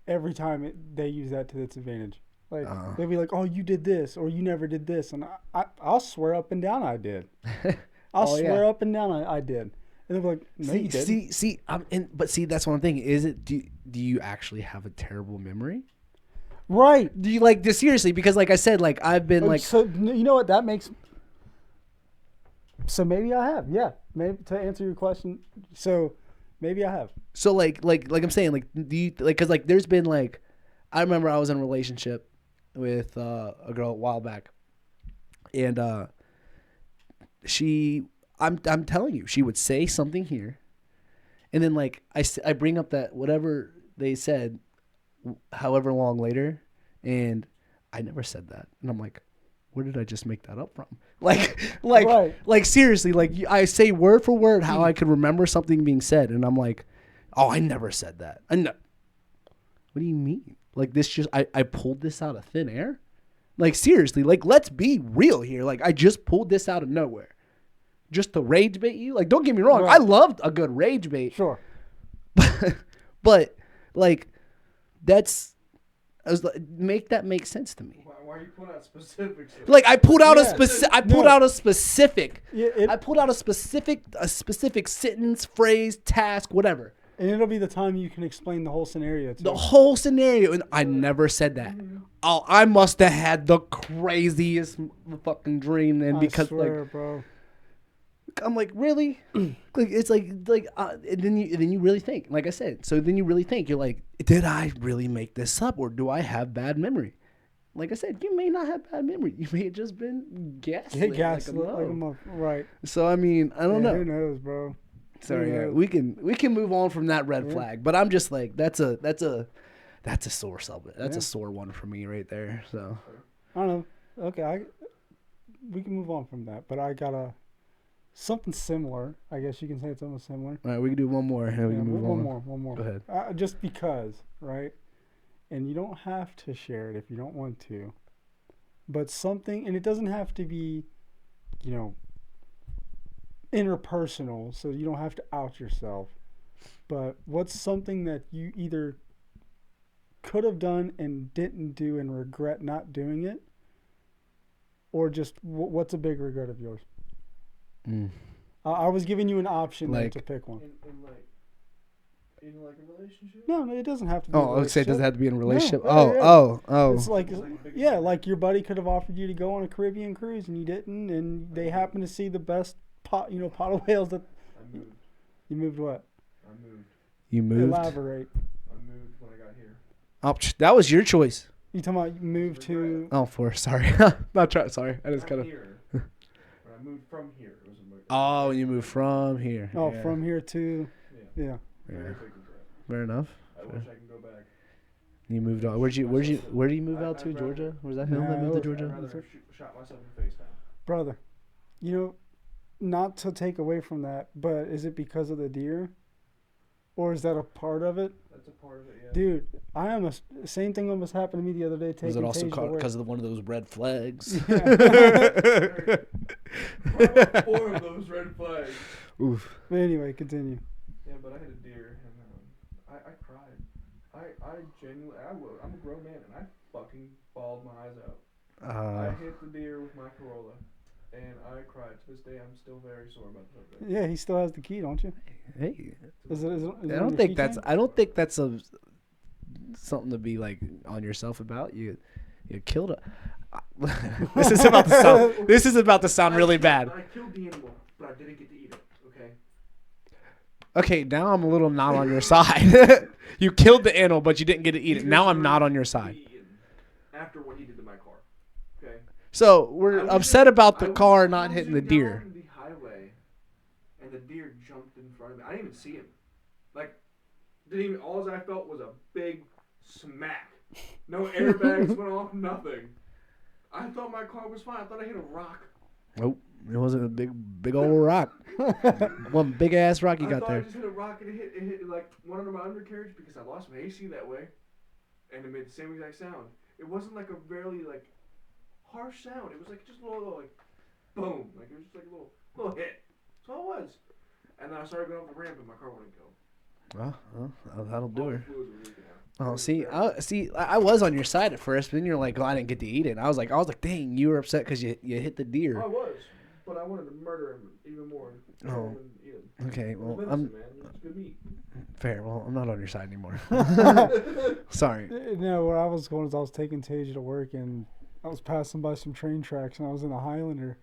every time they use that to its advantage. Like, they'll be like, "Oh, you did this," or "You never did this," and I'll swear up and down I did. I'll swear up and down I did. And they'll be like, "No, you didn't." But that's what I'm thinking. Is it? Do you actually have a terrible memory? Right. Do you like this seriously? Because like I said, like I've been like. So you know what that makes. So maybe I have, yeah. Maybe to answer your question, so maybe I have. So like I'm saying, like, do you like, because like there's been like, I remember I was in a relationship with a girl a while back, and I'm telling you, she would say something here, and then like I bring up that whatever they said, however long later, and I never said that, and I'm like, where did I just make that up from? Like seriously, like I say word for word how I could remember something being said, and I'm like, oh, I never said that. What do you mean? Like this just I pulled this out of thin air? Like seriously, like let's be real here. Like I just pulled this out of nowhere. Just to rage bait you? Like don't get me wrong, Right. I loved a good rage bait. Sure. But like make that make sense to me. Why are you putting out specifics? Like I pulled out Yeah. I pulled No. out a specific. Yeah, I pulled out a specific sentence, phrase, task, whatever. and it'll be the time you can explain the whole scenario too. The whole scenario, and I never said that. Oh, I must have had the craziest fucking dream then, because I swear, like bro. I'm like, really? Like it's and then you really think, like I said. So then you really think, you're like, did I really make this up, or do I have bad memory? Like I said, you may not have bad memory. You may have just been gaslit. Right. So I mean, I don't know. Who knows, bro? Sorry, Who yeah, knows? we can move on from that red flag. But I'm just like, that's a sore subject. That's a sore one for me right there. So I don't know. Okay, we can move on from that. But I got something similar. I guess you can say it's almost similar. all right, we can do one more. And we can move on. One more. Go ahead. Just because, right? And you don't have to share it if you don't want to. But something, and it doesn't have to be, interpersonal, so you don't have to out yourself. But what's something that you either could have done and didn't do and regret not doing it? Or just what's a big regret of yours? I was giving you an option there to pick one. In like a relationship? No, it doesn't have to be. Oh, I would say it doesn't have to be in a relationship. No, Oh. It's like your buddy could have offered you to go on a Caribbean cruise and you didn't, and they happen to see the best pot of whales that. I moved. You moved what? I moved. You moved. Elaborate. I moved when I got here. Oh, that was your choice. You talking about you moved to? Oh, sorry. Not try. Sorry, I just kind of. Here. When I moved from here, it was a. Oh, you moved from here. Oh, yeah. from here to. Yeah. Yeah. Fair enough. I wish I can go back. You moved on. Where do you move out to? Georgia? Was that him that moved to Georgia? I'd rather shot myself in the face now. Brother, not to take away from that, but is it because of the deer? Or is that a part of it? That's a part of it, yeah. Dude, same thing almost happened to me the other day. Was it also because of one of those red flags? Yeah. 4 of those red flags. Oof. But anyway, continue. Yeah, but I hit a deer and I cried. I genuinely, I'm a grown man and I fucking bawled my eyes out. I hit the deer with my Corolla and I cried. To this day, I'm still very sore about the subject. Yeah, he still has the key, don't you? Hey. I I don't think that's something to be like on yourself about. You killed a. This is about to sound really bad. I killed the animal, but I didn't get to eat it. Okay. Okay, now I'm a little not on your side. You killed the animal, but you didn't get to eat it. Now I'm not on your side. After what he did to my car. Okay. So we're upset about the car not hitting the deer. Down the highway, and the deer jumped in front of me. I didn't even see him. All I felt was a big smack. No airbags went off, nothing. I thought my car was fine. I thought I hit a rock. Nope, it wasn't a big old rock. One big ass rock you got there. I just hit a rock and it hit like one under my undercarriage because I lost my AC that way, and it made the same exact sound. It wasn't like a very harsh sound. It was like just a little boom, like it was just like a little hit. That's all it was. And then I started going off the ramp and my car wouldn't go. Well, that'll do her. Fluids were leaking out. Oh, I was on your side at first, but then you're like, "Oh, I didn't get to eat it." And I was like, "Dang, you were upset because you hit the deer." I was, but I wanted to murder him even more. Oh, okay. Well, man. It's good meat. Fair. Well, I'm not on your side anymore. Sorry. No, where I was going is I was taking Tasia to work, and I was passing by some train tracks, and I was in a Highlander,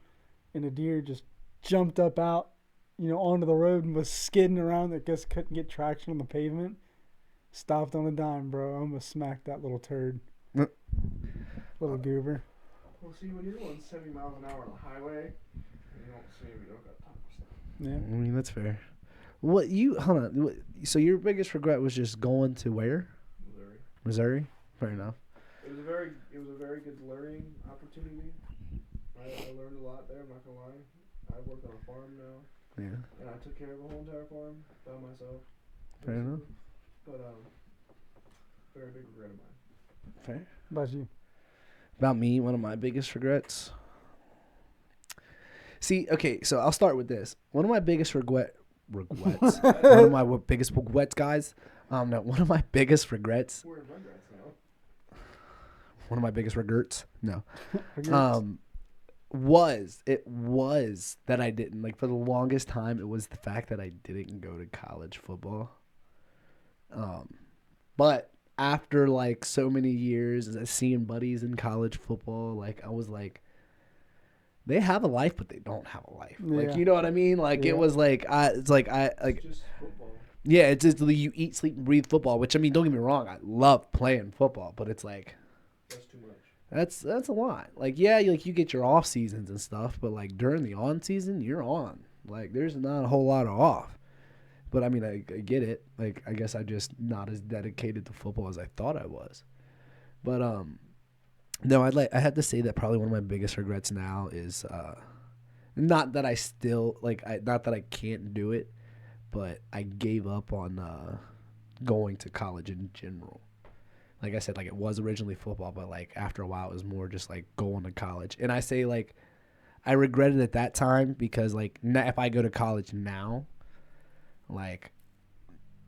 and a deer just jumped up out, onto the road and was skidding around. I guess couldn't get traction on the pavement. Stopped on a dime, bro. I almost smacked that little turd. Little goober. Well, see, when you're going 70 miles an hour on the highway, and you don't see him, you don't got time for stuff. Yeah. I mean, that's fair. Hold on. So your biggest regret was just going to where? Missouri? Fair enough. It was a very good learning opportunity. I learned a lot there, I'm not gonna lie. I work on a farm now. Yeah. And I took care of the whole entire farm by myself. Fair enough. But very big regret of mine. Fair. About you? About me, one of my biggest regrets. See, okay, so I'll start with this. One of my biggest regrets. One of my biggest regrets, guys. No, one of my biggest regrets. We're in Rugrats now. one of my biggest regrets. No. Regrets? Was that I didn't, like, for the longest time, it was the fact that I didn't go to college football. But after, like, so many years of seeing buddies in college football, like, I was like, they have a life, but they don't have a life. Like, Yeah. you know what I mean? Like, Yeah. it was like, It's just football. yeah, it's just you eat, sleep, and breathe football. Which, I mean, don't get me wrong, I love playing football, but it's like, That's too much. that's a lot. Like, yeah, you get your off seasons and stuff, but like during the on season, you're on. Like, there's not a whole lot of off. But I mean, I get it. Like, I guess I'm just not as dedicated to football as I thought I was. But no, I had to say that probably one of my biggest regrets now is not that I still not that I can't do it, but I gave up on going to college in general. Like I said, like, it was originally football, but like after a while it was more just like going to college. And I say, like, I regret it at that time because, like, if I go to college now, like,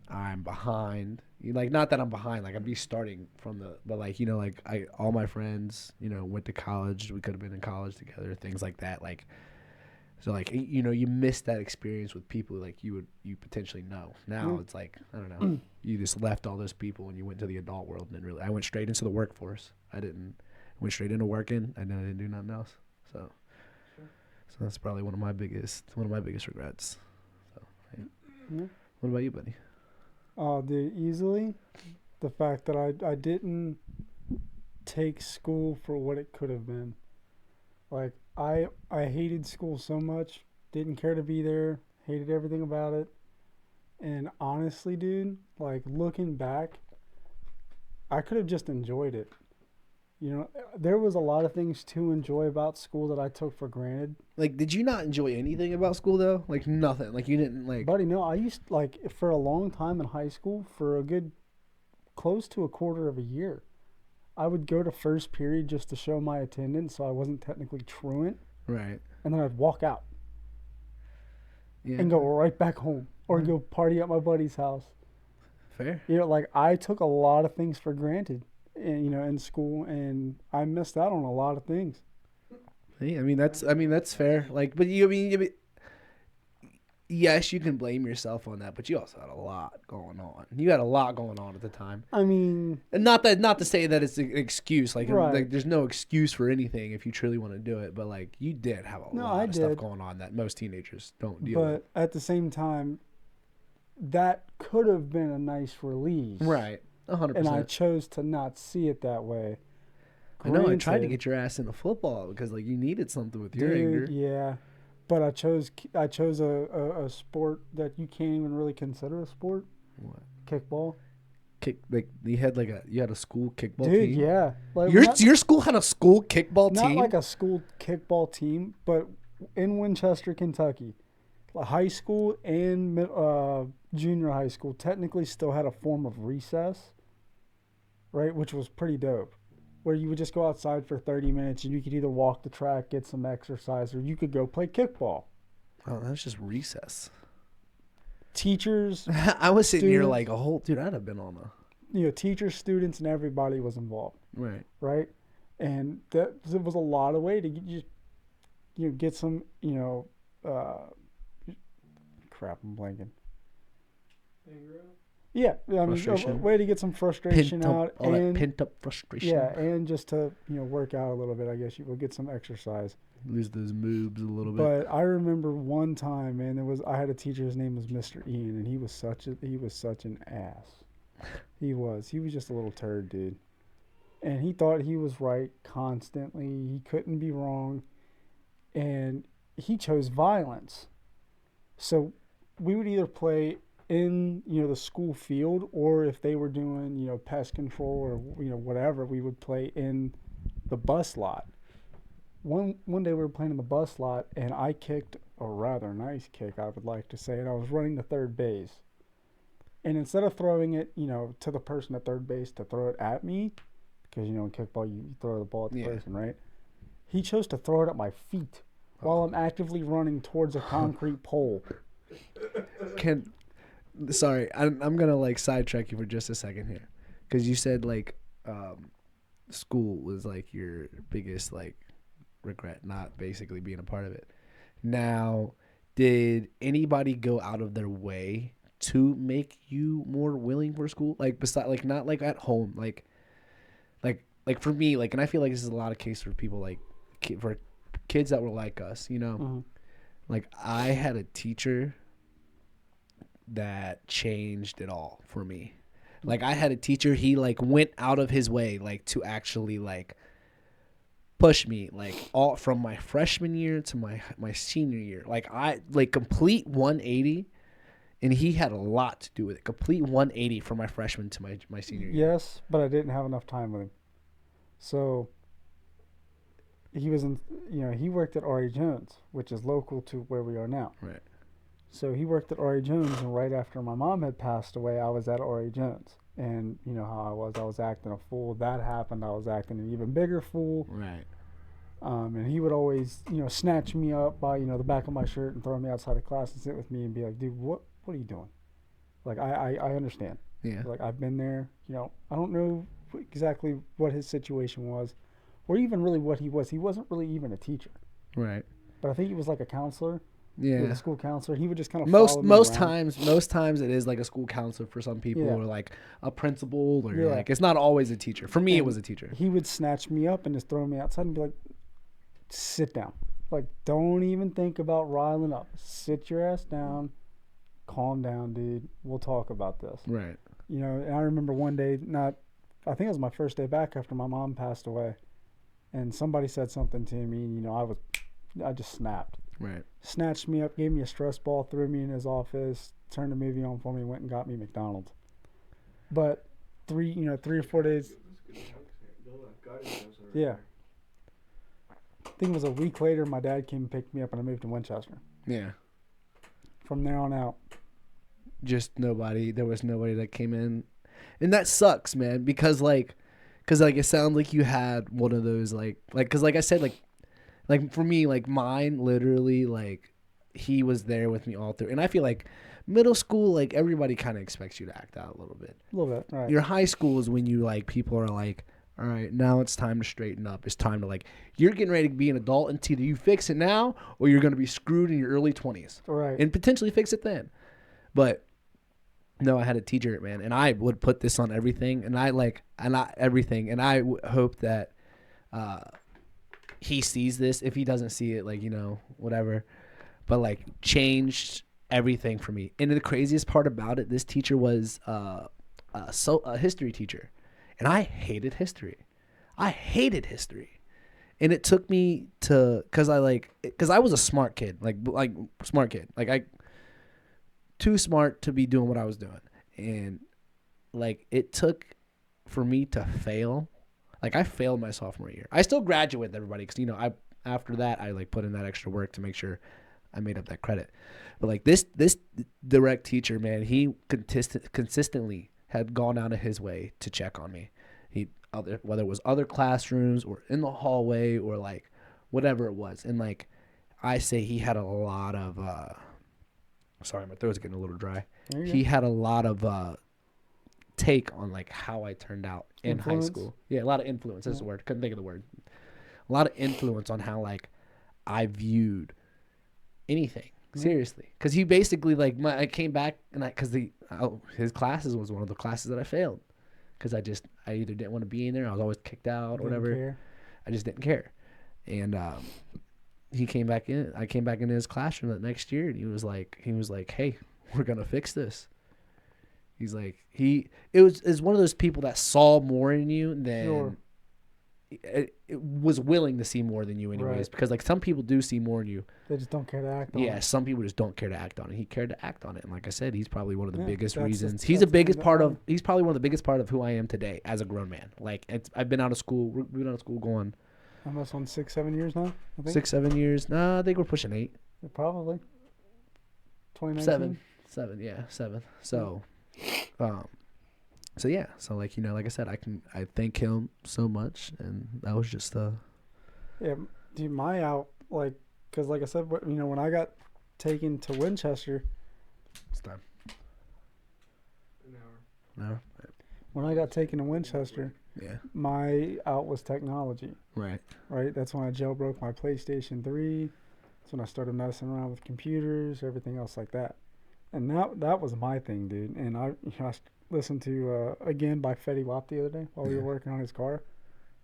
I'm behind. Like, not that I'm behind, like, I'd be starting from but like, like, all my friends, went to college. We could have been in college together, things like that. Like, so, like, you miss that experience with people like you potentially know. Now it's like, I don't know, you just left all those people and you went to the adult world, and I went straight into the workforce. I went straight into working, and then I didn't do nothing else. So that's probably one of my biggest regrets. So, yeah. Yeah. What about you, buddy? Oh, dude, easily the fact that I didn't take school for what it could have been. Like, I hated school so much, didn't care to be there, hated everything about it. And honestly, dude, like, looking back, I could have just enjoyed it. There was a lot of things to enjoy about school that I took for granted. Like, did you not enjoy anything about school, though? Like, nothing? Like, you didn't, like... Buddy, no, I used, like, for a long time in high school, for a good close to a quarter of a year, I would go to first period just to show my attendance so I wasn't technically truant. Right. And then I'd walk out Yeah. and go right back home or go party at my buddy's house. Fair. Like, I took a lot of things for granted, in school, and I missed out on a lot of things. Hey, I mean, that's fair. Like, but you mean, yes, you can blame yourself on that, but you also had a lot going on. You had a lot going on at the time. I mean, and not to say that it's an excuse. Like, right. like, there's no excuse for anything if you truly want to do it. But like, you did have a lot of stuff going on that most teenagers don't deal with. But at the same time, that could have been a nice release. Right. 100%. And I chose to not see it that way. Granted, I know. I tried to get your ass into football because, like, you needed something with your anger. Yeah. But I chose a sport that you can't even really consider a sport. What? Kickball. Like, you had a school kickball team. Dude, yeah. Like, your school had a school kickball team. Not like a school kickball team, but in Winchester, Kentucky, high school and junior high school technically still had a form of recess, right? Which was pretty dope. Where you would just go outside for 30 minutes and you could either walk the track, get some exercise, or you could go play kickball. Oh, that's just recess. Teachers. I was sitting here like a whole... Dude, I'd have been on a... teachers, students, and everybody was involved. Right. Right? And there was a lot of way to get some, crap, I'm blanking. Yeah, I mean, a way to get some frustration out, and pent up frustration. Yeah, and just to work out a little bit. I guess you will get some exercise. Lose those moves a little bit. But I remember one time, man, I had a teacher. His name was Mr. Ian, and he was such an ass. He was just a little turd, dude. And he thought he was right constantly. He couldn't be wrong, and he chose violence. So we would either play in the school field, or if they were doing pest control or whatever, we would play in the bus lot. One day we were playing in the bus lot, and I kicked a rather nice kick, I would like to say, and I was running to third base. And instead of throwing it to the person at third base to throw it at me, because in kickball you throw the ball at the person, right? He chose to throw it at my feet while I'm actively running towards a concrete pole. Sorry, I'm gonna sidetrack you for just a second here, because you said school was like your biggest like regret, not basically being a part of it. Now, did anybody go out of their way to make you more willing for school? Like beside, like not like at home, like for me, like, and I feel like this is a lot of case for people like for kids that were like us, you know. Mm-hmm. Like I had a teacher that changed it all for me. Like I had a teacher, he like went out of his way like to actually like push me like all from my freshman year to my senior year. Like I like complete 180, and he had a lot to do with it. Complete 180 from my freshman to my senior year. Yes, but I didn't have enough time with him. So he was in, he worked at R.E. Jones, which is local to where we are now. Right. So he worked at R.E. Jones, and right after my mom had passed away, I was at R.E. Jones. And you know how I was acting a fool. That happened, I was acting an even bigger fool. Right. And he would always, snatch me up by, the back of my shirt and throw me outside of class and sit with me and be like, dude, what are you doing? Like, I understand. Yeah. Like, I've been there. I don't know exactly what his situation was or even really what he was. He wasn't really even a teacher. Right. But I think he was like a counselor. Yeah. A school counselor. He would just kind of most times it is like a school counselor for some people, Yeah. or like a principal, or Yeah. like it's not always a teacher. For me, And it was a teacher. He would snatch me up and just throw me outside and be like, sit down. Like, don't even think about riling up. Sit your ass down. Calm down, dude. We'll talk about this. Right. And I remember one day, I think it was my first day back after my mom passed away, and somebody said something to me, and I just snapped. Right. Snatched me up, gave me a stress ball, threw me in his office, turned the movie on for me, went and got me McDonald's. But 3 or 4 days. Yeah. I think it was a week later, my dad came and picked me up, and I moved to Winchester. Yeah. From there on out. There was nobody that came in. And that sucks, man, because it sounds like you had one of those because like I said, like for me, like mine literally, like he was there with me all through. And I feel like middle school, like everybody kind of expects you to act out a little bit. A little bit, right. Your high school is when you like people are like, all right, now it's time to straighten up. It's time to like, you're getting ready to be an adult, and either you fix it now or you're going to be screwed in your early 20s. Right. And potentially fix it then. But no, I had a teacher, man, and I would put this on everything, and I hope that he sees this. If he doesn't see it, like, whatever, but like changed everything for me. And the craziest part about it, this teacher was a history teacher, and I hated history. And it took me because I was a smart kid, like too smart to be doing what I was doing. And like it took for me to fail. Like I failed my sophomore year. I still graduated with everybody because after that I like put in that extra work to make sure I made up that credit. But like this direct teacher, man, he consistently had gone out of his way to check on me. Whether it was other classrooms or in the hallway or like whatever it was. And like I say, he had a lot of sorry, my throat's getting a little dry. He had a lot of take on like how I turned out in high school. Yeah, a lot of influence. That's the word. Couldn't think of the word. A lot of influence on how like I viewed anything. Seriously, because he basically I came back and his classes was one of the classes that I failed because I either didn't want to be in there, I was always kicked out or whatever. Care. I just didn't care. And he came back in. I came back into his classroom that next year, and he was like, "Hey, we're gonna fix this." He's like, is one of those people that saw more in you than it was willing to see more than you anyways. Right. Because like some people do see more in you. They just don't care to act on it. Yeah, some people just don't care to act on it. He cared to act on it. And like I said, he's probably one of the biggest reasons. He's probably one of the biggest part of who I am today as a grown man. Like I've been out of school. We've been out of school going almost on 6-7 years now, I think. 6-7 years. Nah, I think we're pushing 8. Yeah, probably. 2019? 7. Yeah, 7. So, so yeah. So like, like I said, I thank him so much. And that was just yeah, dude, my out, like, because like I said, when I got taken to Winchester. It's time. An hour. No. When I got taken to Winchester, Yeah. My out was technology, Right. right? That's when I jailbroke my PlayStation 3. That's when I started messing around with computers, everything else like that. And that was my thing, dude. And I listened to Again by Fetty Wap the other day while we were working on his car.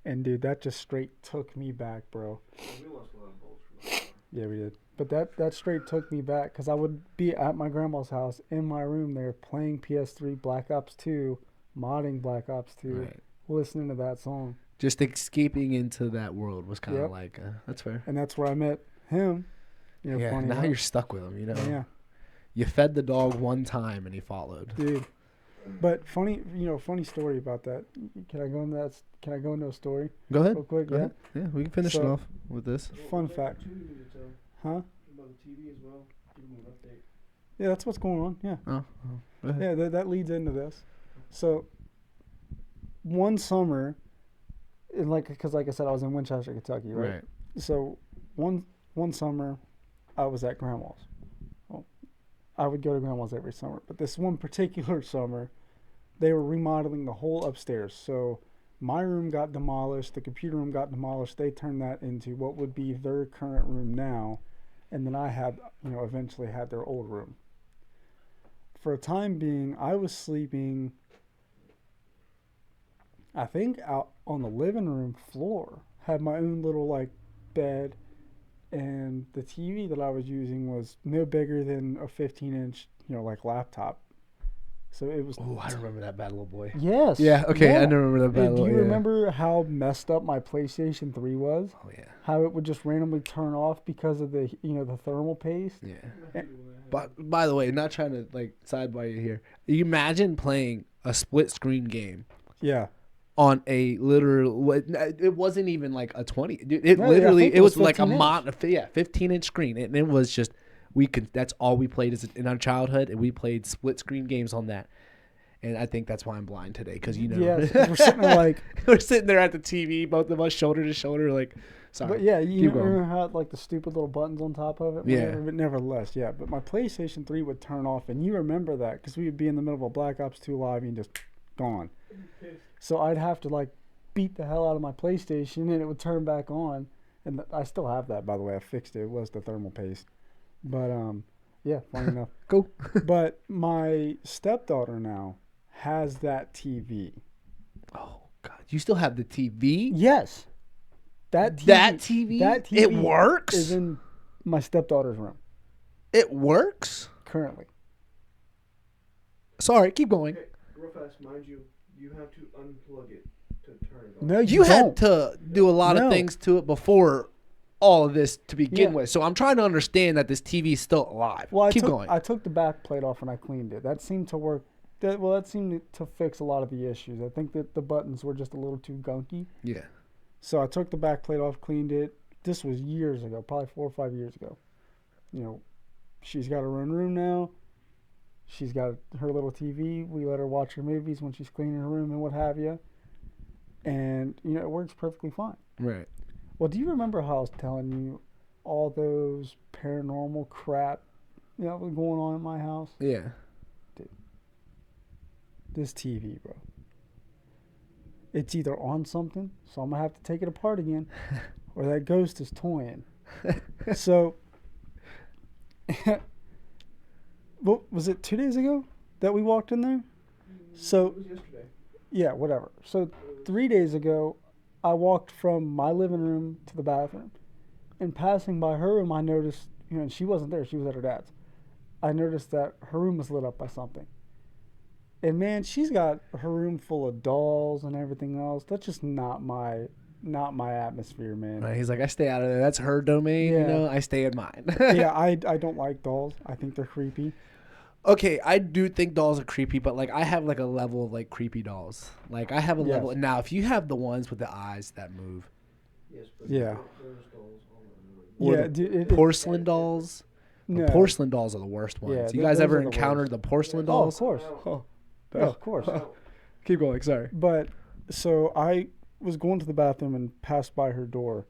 And dude, that just straight took me back, bro. We lost a lot of bolts from that car. Yeah, we did. But that straight took me back because I would be at my grandma's house in my room there playing PS3 Black Ops 2, modding Black Ops 2, Right. listening to that song. Just escaping into that world was kind of Yep. like, that's fair. And that's where I met him. You know, Yeah, funny now enough. you're stuck with him, you know. Yeah, You fed the dog one time and he followed. dude. But funny story about that. Can I go into that? Can I go into a story Go ahead. real quick? Go Yeah. ahead. Yeah, we can finish it So- off with this. Fun fact. Huh? About the TV as well. Give them an update. Yeah, that's what's going on. Yeah. Oh, go ahead. Yeah, that leads into this. So, one summer, because like I said, I was in Winchester, Kentucky, right? Right. So, one summer, I was at Grandma's. Well, I would go to Grandma's every summer, but this one particular summer, they were remodeling the whole upstairs. So, my room got demolished, the computer room got demolished. They turned that into what would be their current room now, and then I had, eventually had their old room. For a time being, I was sleeping, I think, out on the living room floor. Had my own little, bed, and the TV that I was using was no bigger than a 15-inch, laptop. So it was... Oh, I remember that bad little boy. Yes. Yeah, okay, yeah. I remember that bad Hey, little do you yeah. remember how messed up my PlayStation 3 was? Oh, yeah. How it would just randomly turn off because of the, the thermal paste? Yeah. But by the way, not trying to sidebar you here. You imagine playing a split screen game Yeah. on a literal. It wasn't even like a 20. Dude, it No, I literally think it was like a 15-inch. 15-inch screen, and it was just that's all we played in our childhood, and we played split screen games on that. And I think that's why I'm blind today, because Yeah, 'cause we're sitting there we're sitting there at the TV, both of us shoulder to shoulder, sorry. But yeah, you Keep going. remember how it had the stupid little buttons on top of it? Yeah. Whatever, but nevertheless, yeah. But my PlayStation 3 would turn off, and you remember that because we would be in the middle of a Black Ops 2 live and just gone. So I'd have to beat the hell out of my PlayStation, and it would turn back on. And I still have that, by the way. I fixed it. It was the thermal paste. But yeah, funny enough. Cool. But my stepdaughter now has that TV. Oh God, you still have the TV? Yes. That TV, That TV? That TV It works? is in my stepdaughter's room It works? currently. Sorry, keep going. Okay, real fast, mind you, you have to unplug it to turn it on. No, You had don't. to do a lot No. of things to it before all of this to begin Yeah. with. So I'm trying to understand that this TV is still alive. Well, keep going. I took the back plate off and I cleaned it. That seemed to work. That seemed to fix a lot of the issues. I think that the buttons were just a little too gunky. Yeah. So I took the back plate off, cleaned it. This was years ago, probably 4 or 5 years ago. She's got her own room now. She's got her little TV. We let her watch her movies when she's cleaning her room and what have you. And, it works perfectly fine. Right. Well, do you remember how I was telling you all those paranormal crap, was going on in my house? Yeah. This TV, bro. It's either on something, so I'm going to have to take it apart again, or that ghost is toying. So, what was it 2 days ago that we walked in there? So, It was yesterday. yeah, whatever. So 3 days ago, I walked from my living room to the bathroom. And passing by her room, I noticed, and she wasn't there, she was at her dad's. I noticed that her room was lit up by something. And man, she's got her room full of dolls and everything else. That's just not my atmosphere, man. Right, he's like, I stay out of there. That's her domain, Yeah. I stay in mine. Yeah, I don't like dolls. I think they're creepy. Okay, I do think dolls are creepy, but I have a level of creepy dolls. I have a Yes. level. Now, if you have the ones with the eyes that move, Yes, but Yeah. there's dolls all over. Or Yeah, the dude, porcelain dolls. no. The porcelain dolls are the worst ones. Yeah, you guys those ever are the encountered worst. the porcelain Oh, of dolls? course. Oh, Yeah, of course. Keep going. Sorry. But so I was going to the bathroom and passed by her door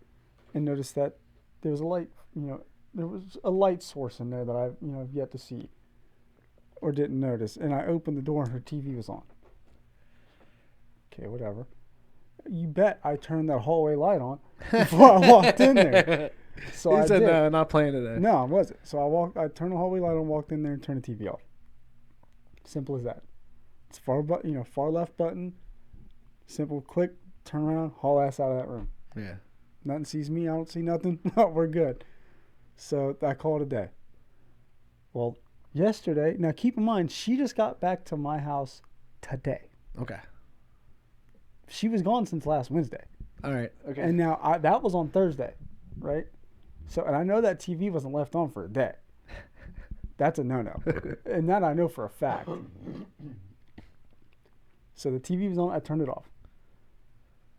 and noticed that there was a light, there was a light source in there that I've yet to see or didn't notice. And I opened the door and her TV was on. Okay, whatever. You bet I turned that hallway light on before I walked in there. So He I said, did. no, not playing today. No, I wasn't. So I turned the hallway light on, walked in there, and turned the TV off. Simple as that. It's far left button. Simple click, turn around, haul ass out of that room. Yeah. Nothing sees me. I don't see nothing. We're good. So I call it a day. Well, yesterday. Now keep in mind, she just got back to my house today. Okay. She was gone since last Wednesday. All right. Okay. And now that was on Thursday, right? So, and I know that TV wasn't left on for a day. That's a no-no. And that I know for a fact. So the TV was on. I turned it off.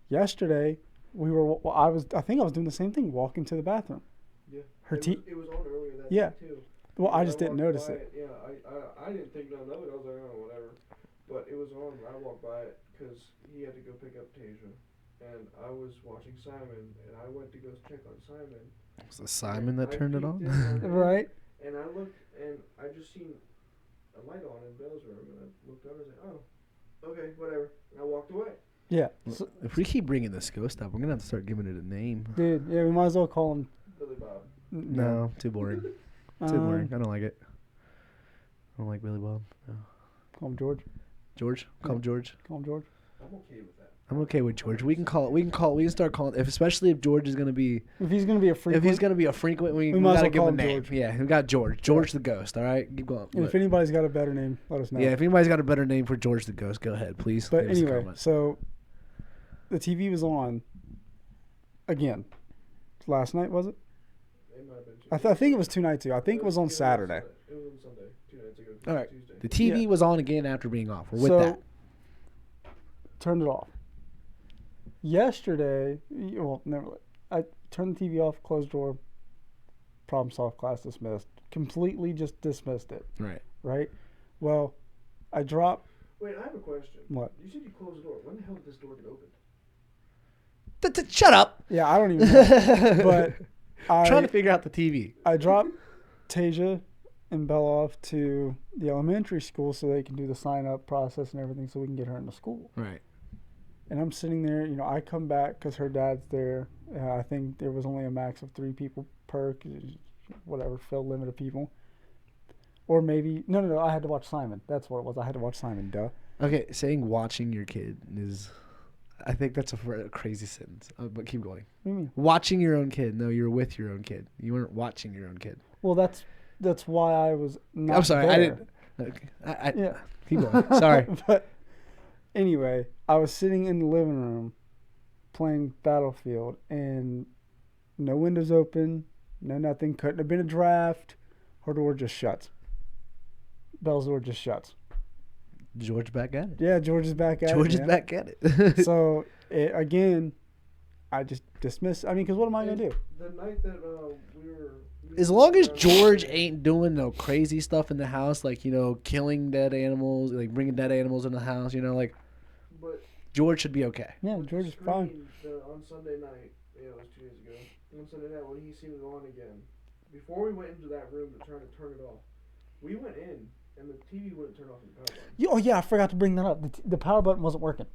Yesterday, I think I was doing the same thing, walking to the bathroom. Yeah. It was on earlier that Yeah. day too. Well, I just didn't walked notice by it. Yeah, I didn't think nothing of it. I was like, oh, whatever. But it was on. I walked by it because he had to go pick up Tasia. And I was watching Simon, and I went to go check on Simon. Was it Simon that turned it on? Right. And I looked, and I just seen a light on in Bill's room, and I looked up and I was like, oh, okay, whatever. And I walked away. Yeah. So, If we keep bringing this ghost up, we're gonna have to start giving it a name. dude, yeah, we might as well call him. Billy Bob. No, too boring. Too boring. I don't like it. I don't like Billy Bob. No. Call him George. George? Call him George. Call him George. I'm okay with that. I'm okay with George. We can start calling, especially if George is gonna be, If he's gonna be a freak. if he's gonna be a frequent, we might as gotta well give call him a him name. George. Yeah, we got George. George the Ghost. All right, keep going. And if anybody's got a better name, let us know. Yeah, if anybody's got a better name for George the Ghost, go ahead, please. But leave us a anyway, comment. so the TV was on again. Last night, was it? It might have been I think it was 2 nights ago. I think it was on Saturday. It was on Sunday, 2 nights ago. All right. Tuesday. The TV Yeah. was on again after being off. We're with So, that. Turned it off. Yesterday, I turned the TV off, closed door, problem solved, class dismissed. Completely just dismissed it, Right. right? Well, I dropped. Wait, I have a question. What? You said you closed the door. When the hell did this door get opened? Shut up. Yeah, I don't even know. But Trying to figure out the TV. I dropped Tasia and Bella off to the elementary school so they can do the sign-up process and everything so we can get her into school. Right. And I'm sitting there, I come back because her dad's there. I think there was only a max of 3 people per, whatever, fill limit of people. Or maybe, no, I had to watch Simon. That's what it was. I had to watch Simon, duh. Okay, saying watching your kid is, I think that's a crazy sentence. But keep going. What do you mean? Watching your own kid. No, you're with your own kid. You weren't watching your own kid. Well, that's why I was not I'm sorry, there. I didn't. Okay, Yeah. Keep going. Sorry. But anyway, I was sitting in the living room playing Battlefield, and no windows open, no nothing. Couldn't have been a draft. Her door just shuts. Belle's door just shuts. George back at it. Yeah, George is back at it. George is man. back at it. So, again, I just dismissed. I mean, because what am I going to do? The night that we were... As long as George ain't doing no crazy stuff in the house, like, killing dead animals, like bringing dead animals in the house, But George should be okay. Yeah, George is fine. On Sunday night, it was 2 days ago. On Sunday night, when he seen it on again, before we went into that room to try to turn it off, we went in, and the TV wouldn't turn off the power button. Oh, yeah, I forgot to bring that up. The power button wasn't working.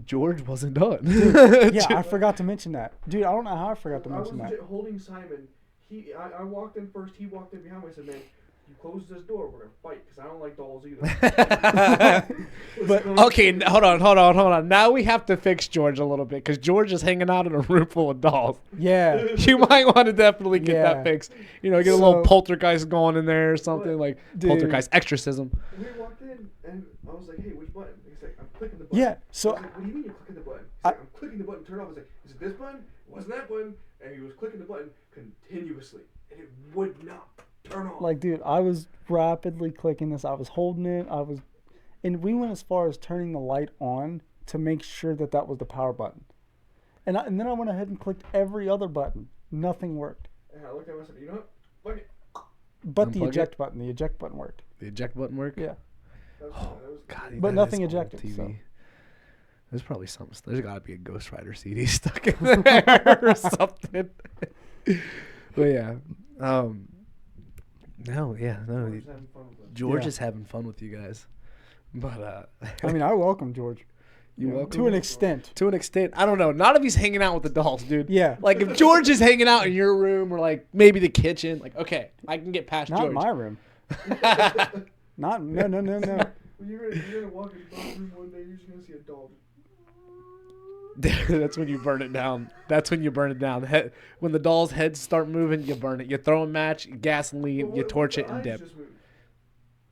George wasn't done. Yeah, I forgot to mention that. Dude, I don't know how I forgot to I was mention that. legit holding Simon. I walked in first. He walked in behind me. I said, "Man, you close this door, we're gonna fight because I don't like dolls either." But Okay, hold on. Now we have to fix George a little bit because George is hanging out in a room full of dolls. yeah, You might want to definitely get Yeah. that fixed. Get a little So- poltergeist going in there or something, But- like Dude. poltergeist exorcism. We walked in, and I was like, "Hey, which button?" He's like, "I'm clicking the button." yeah. I So was like, "What do you mean you're clicking the button?" He's like, "I'm clicking the button. Turn it off." I was like, "Is it this button? It wasn't that button?" And he was clicking the button continuously, and it would not turn off. like, dude, I was rapidly clicking this. I was holding it. And we went as far as turning the light on to make sure that was the power button. And then I went ahead and clicked every other button. Nothing worked. And I looked at him and I said, "You know what? Fuck it." But the Unplug eject button. The eject button worked. The eject button work? Yeah. That was, Oh, that was God, But that nothing is old ejected, so. There's probably something. There's got to be a Ghost Rider CD stuck in there or something. But yeah, no, I was having fun with it. George Yeah. is having fun with you guys. But I mean, I welcome George. You know, welcome. to an extent. To an extent. I don't know. Not if he's hanging out with the dolls, dude. Yeah. Like if George is hanging out in your room or like maybe the kitchen, like okay, I can get past Not George. in my room. No. When you're gonna walk in the bathroom one day, you're just gonna see a doll. That's when you burn it down. That's when you burn it down. When the doll's heads start moving, you burn it. You throw a match, gasoline, you torch it, and dip.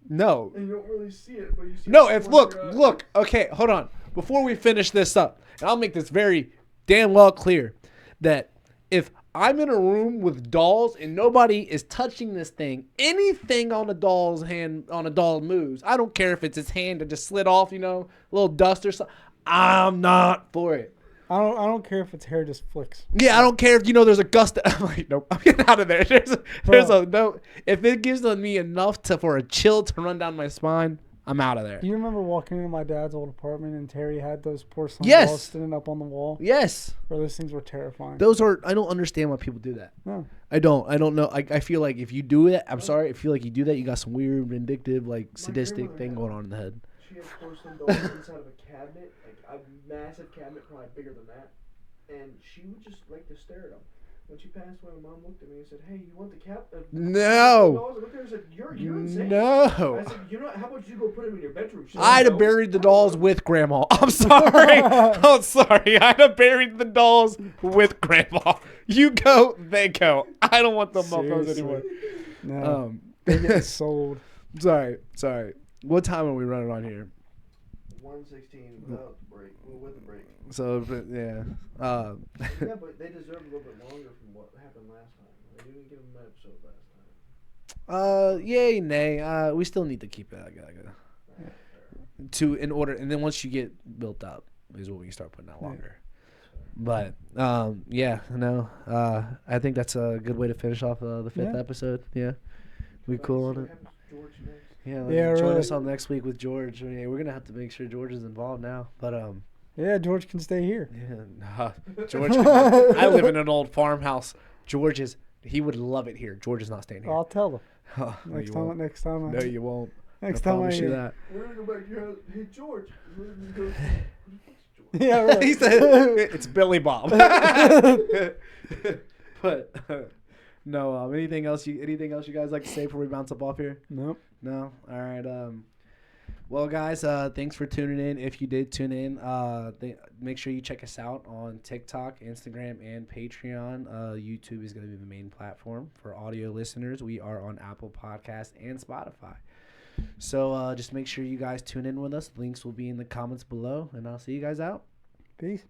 No. And you don't really see it, but you see No, it if before your look, okay, hold on. Before we finish this up, and I'll make this very damn well clear that if I'm in a room with dolls and nobody is touching this thing, anything on a doll's hand, on a doll moves, I don't care if it's his hand that just slid off, a little dust or something. I'm not for it. I don't care if its hair just flicks. Yeah, I don't care if there's a gust. I'm like, nope, I'm getting out of there. There's a no. If it gives me enough for a chill to run down my spine, I'm out of there. Do you remember walking into my dad's old apartment and Terry had those porcelain Yes. dolls sitting up on the wall? Yes. Bro, those things were terrifying. I don't understand why people do that. No. I don't know. I feel like if you do it, I'm sorry. I feel like you do that, you got some weird, vindictive, sadistic thing going on in the head. She had porcelain dolls inside of a cabinet, like a massive cabinet, probably bigger than that. And she would just like to stare at them. When she passed away, my mom looked at me and said, "Hey, you want the cap?" No. I looked at her and said, "You're insane." No. I said, how about you go put them in your bedroom? She said, I'd have "No." buried the dolls with Grandma. I'm sorry. I'm sorry. I'd have buried the dolls with Grandma. You go, they go. I don't want the mofos anymore. No. They get sold. Sorry. What time are we running on here? 1:16 without the break. Well, with the break. So, yeah. Yeah, but they deserve a little bit longer from what happened last time. They didn't give them an episode last time. Yay, nay. We still need to keep it in order, and then once you get built up is when we start putting out longer. But I think that's a good way to finish off the fifth episode. Yeah, we cool on it. George next. Yeah, join us on next week with George. Yeah, we're gonna have to make sure George is involved now. But yeah, George can stay here. Yeah, George. I live in an old farmhouse. He would love it here. George is not staying here. I'll tell him. Oh, Next time. No, you won't. Next time I you that. We're gonna go back to your house. Hey, George. Yeah, right. He said it's Billy Bob. But no, anything else you guys like to say before we bounce up off here? Nope. No. All right. Well, guys, thanks for tuning in. If you did tune in, make sure you check us out on TikTok, Instagram, and Patreon. YouTube is going to be the main platform for audio listeners. We are on Apple Podcasts and Spotify. So just make sure you guys tune in with us. Links will be in the comments below, and I'll see you guys out. Peace.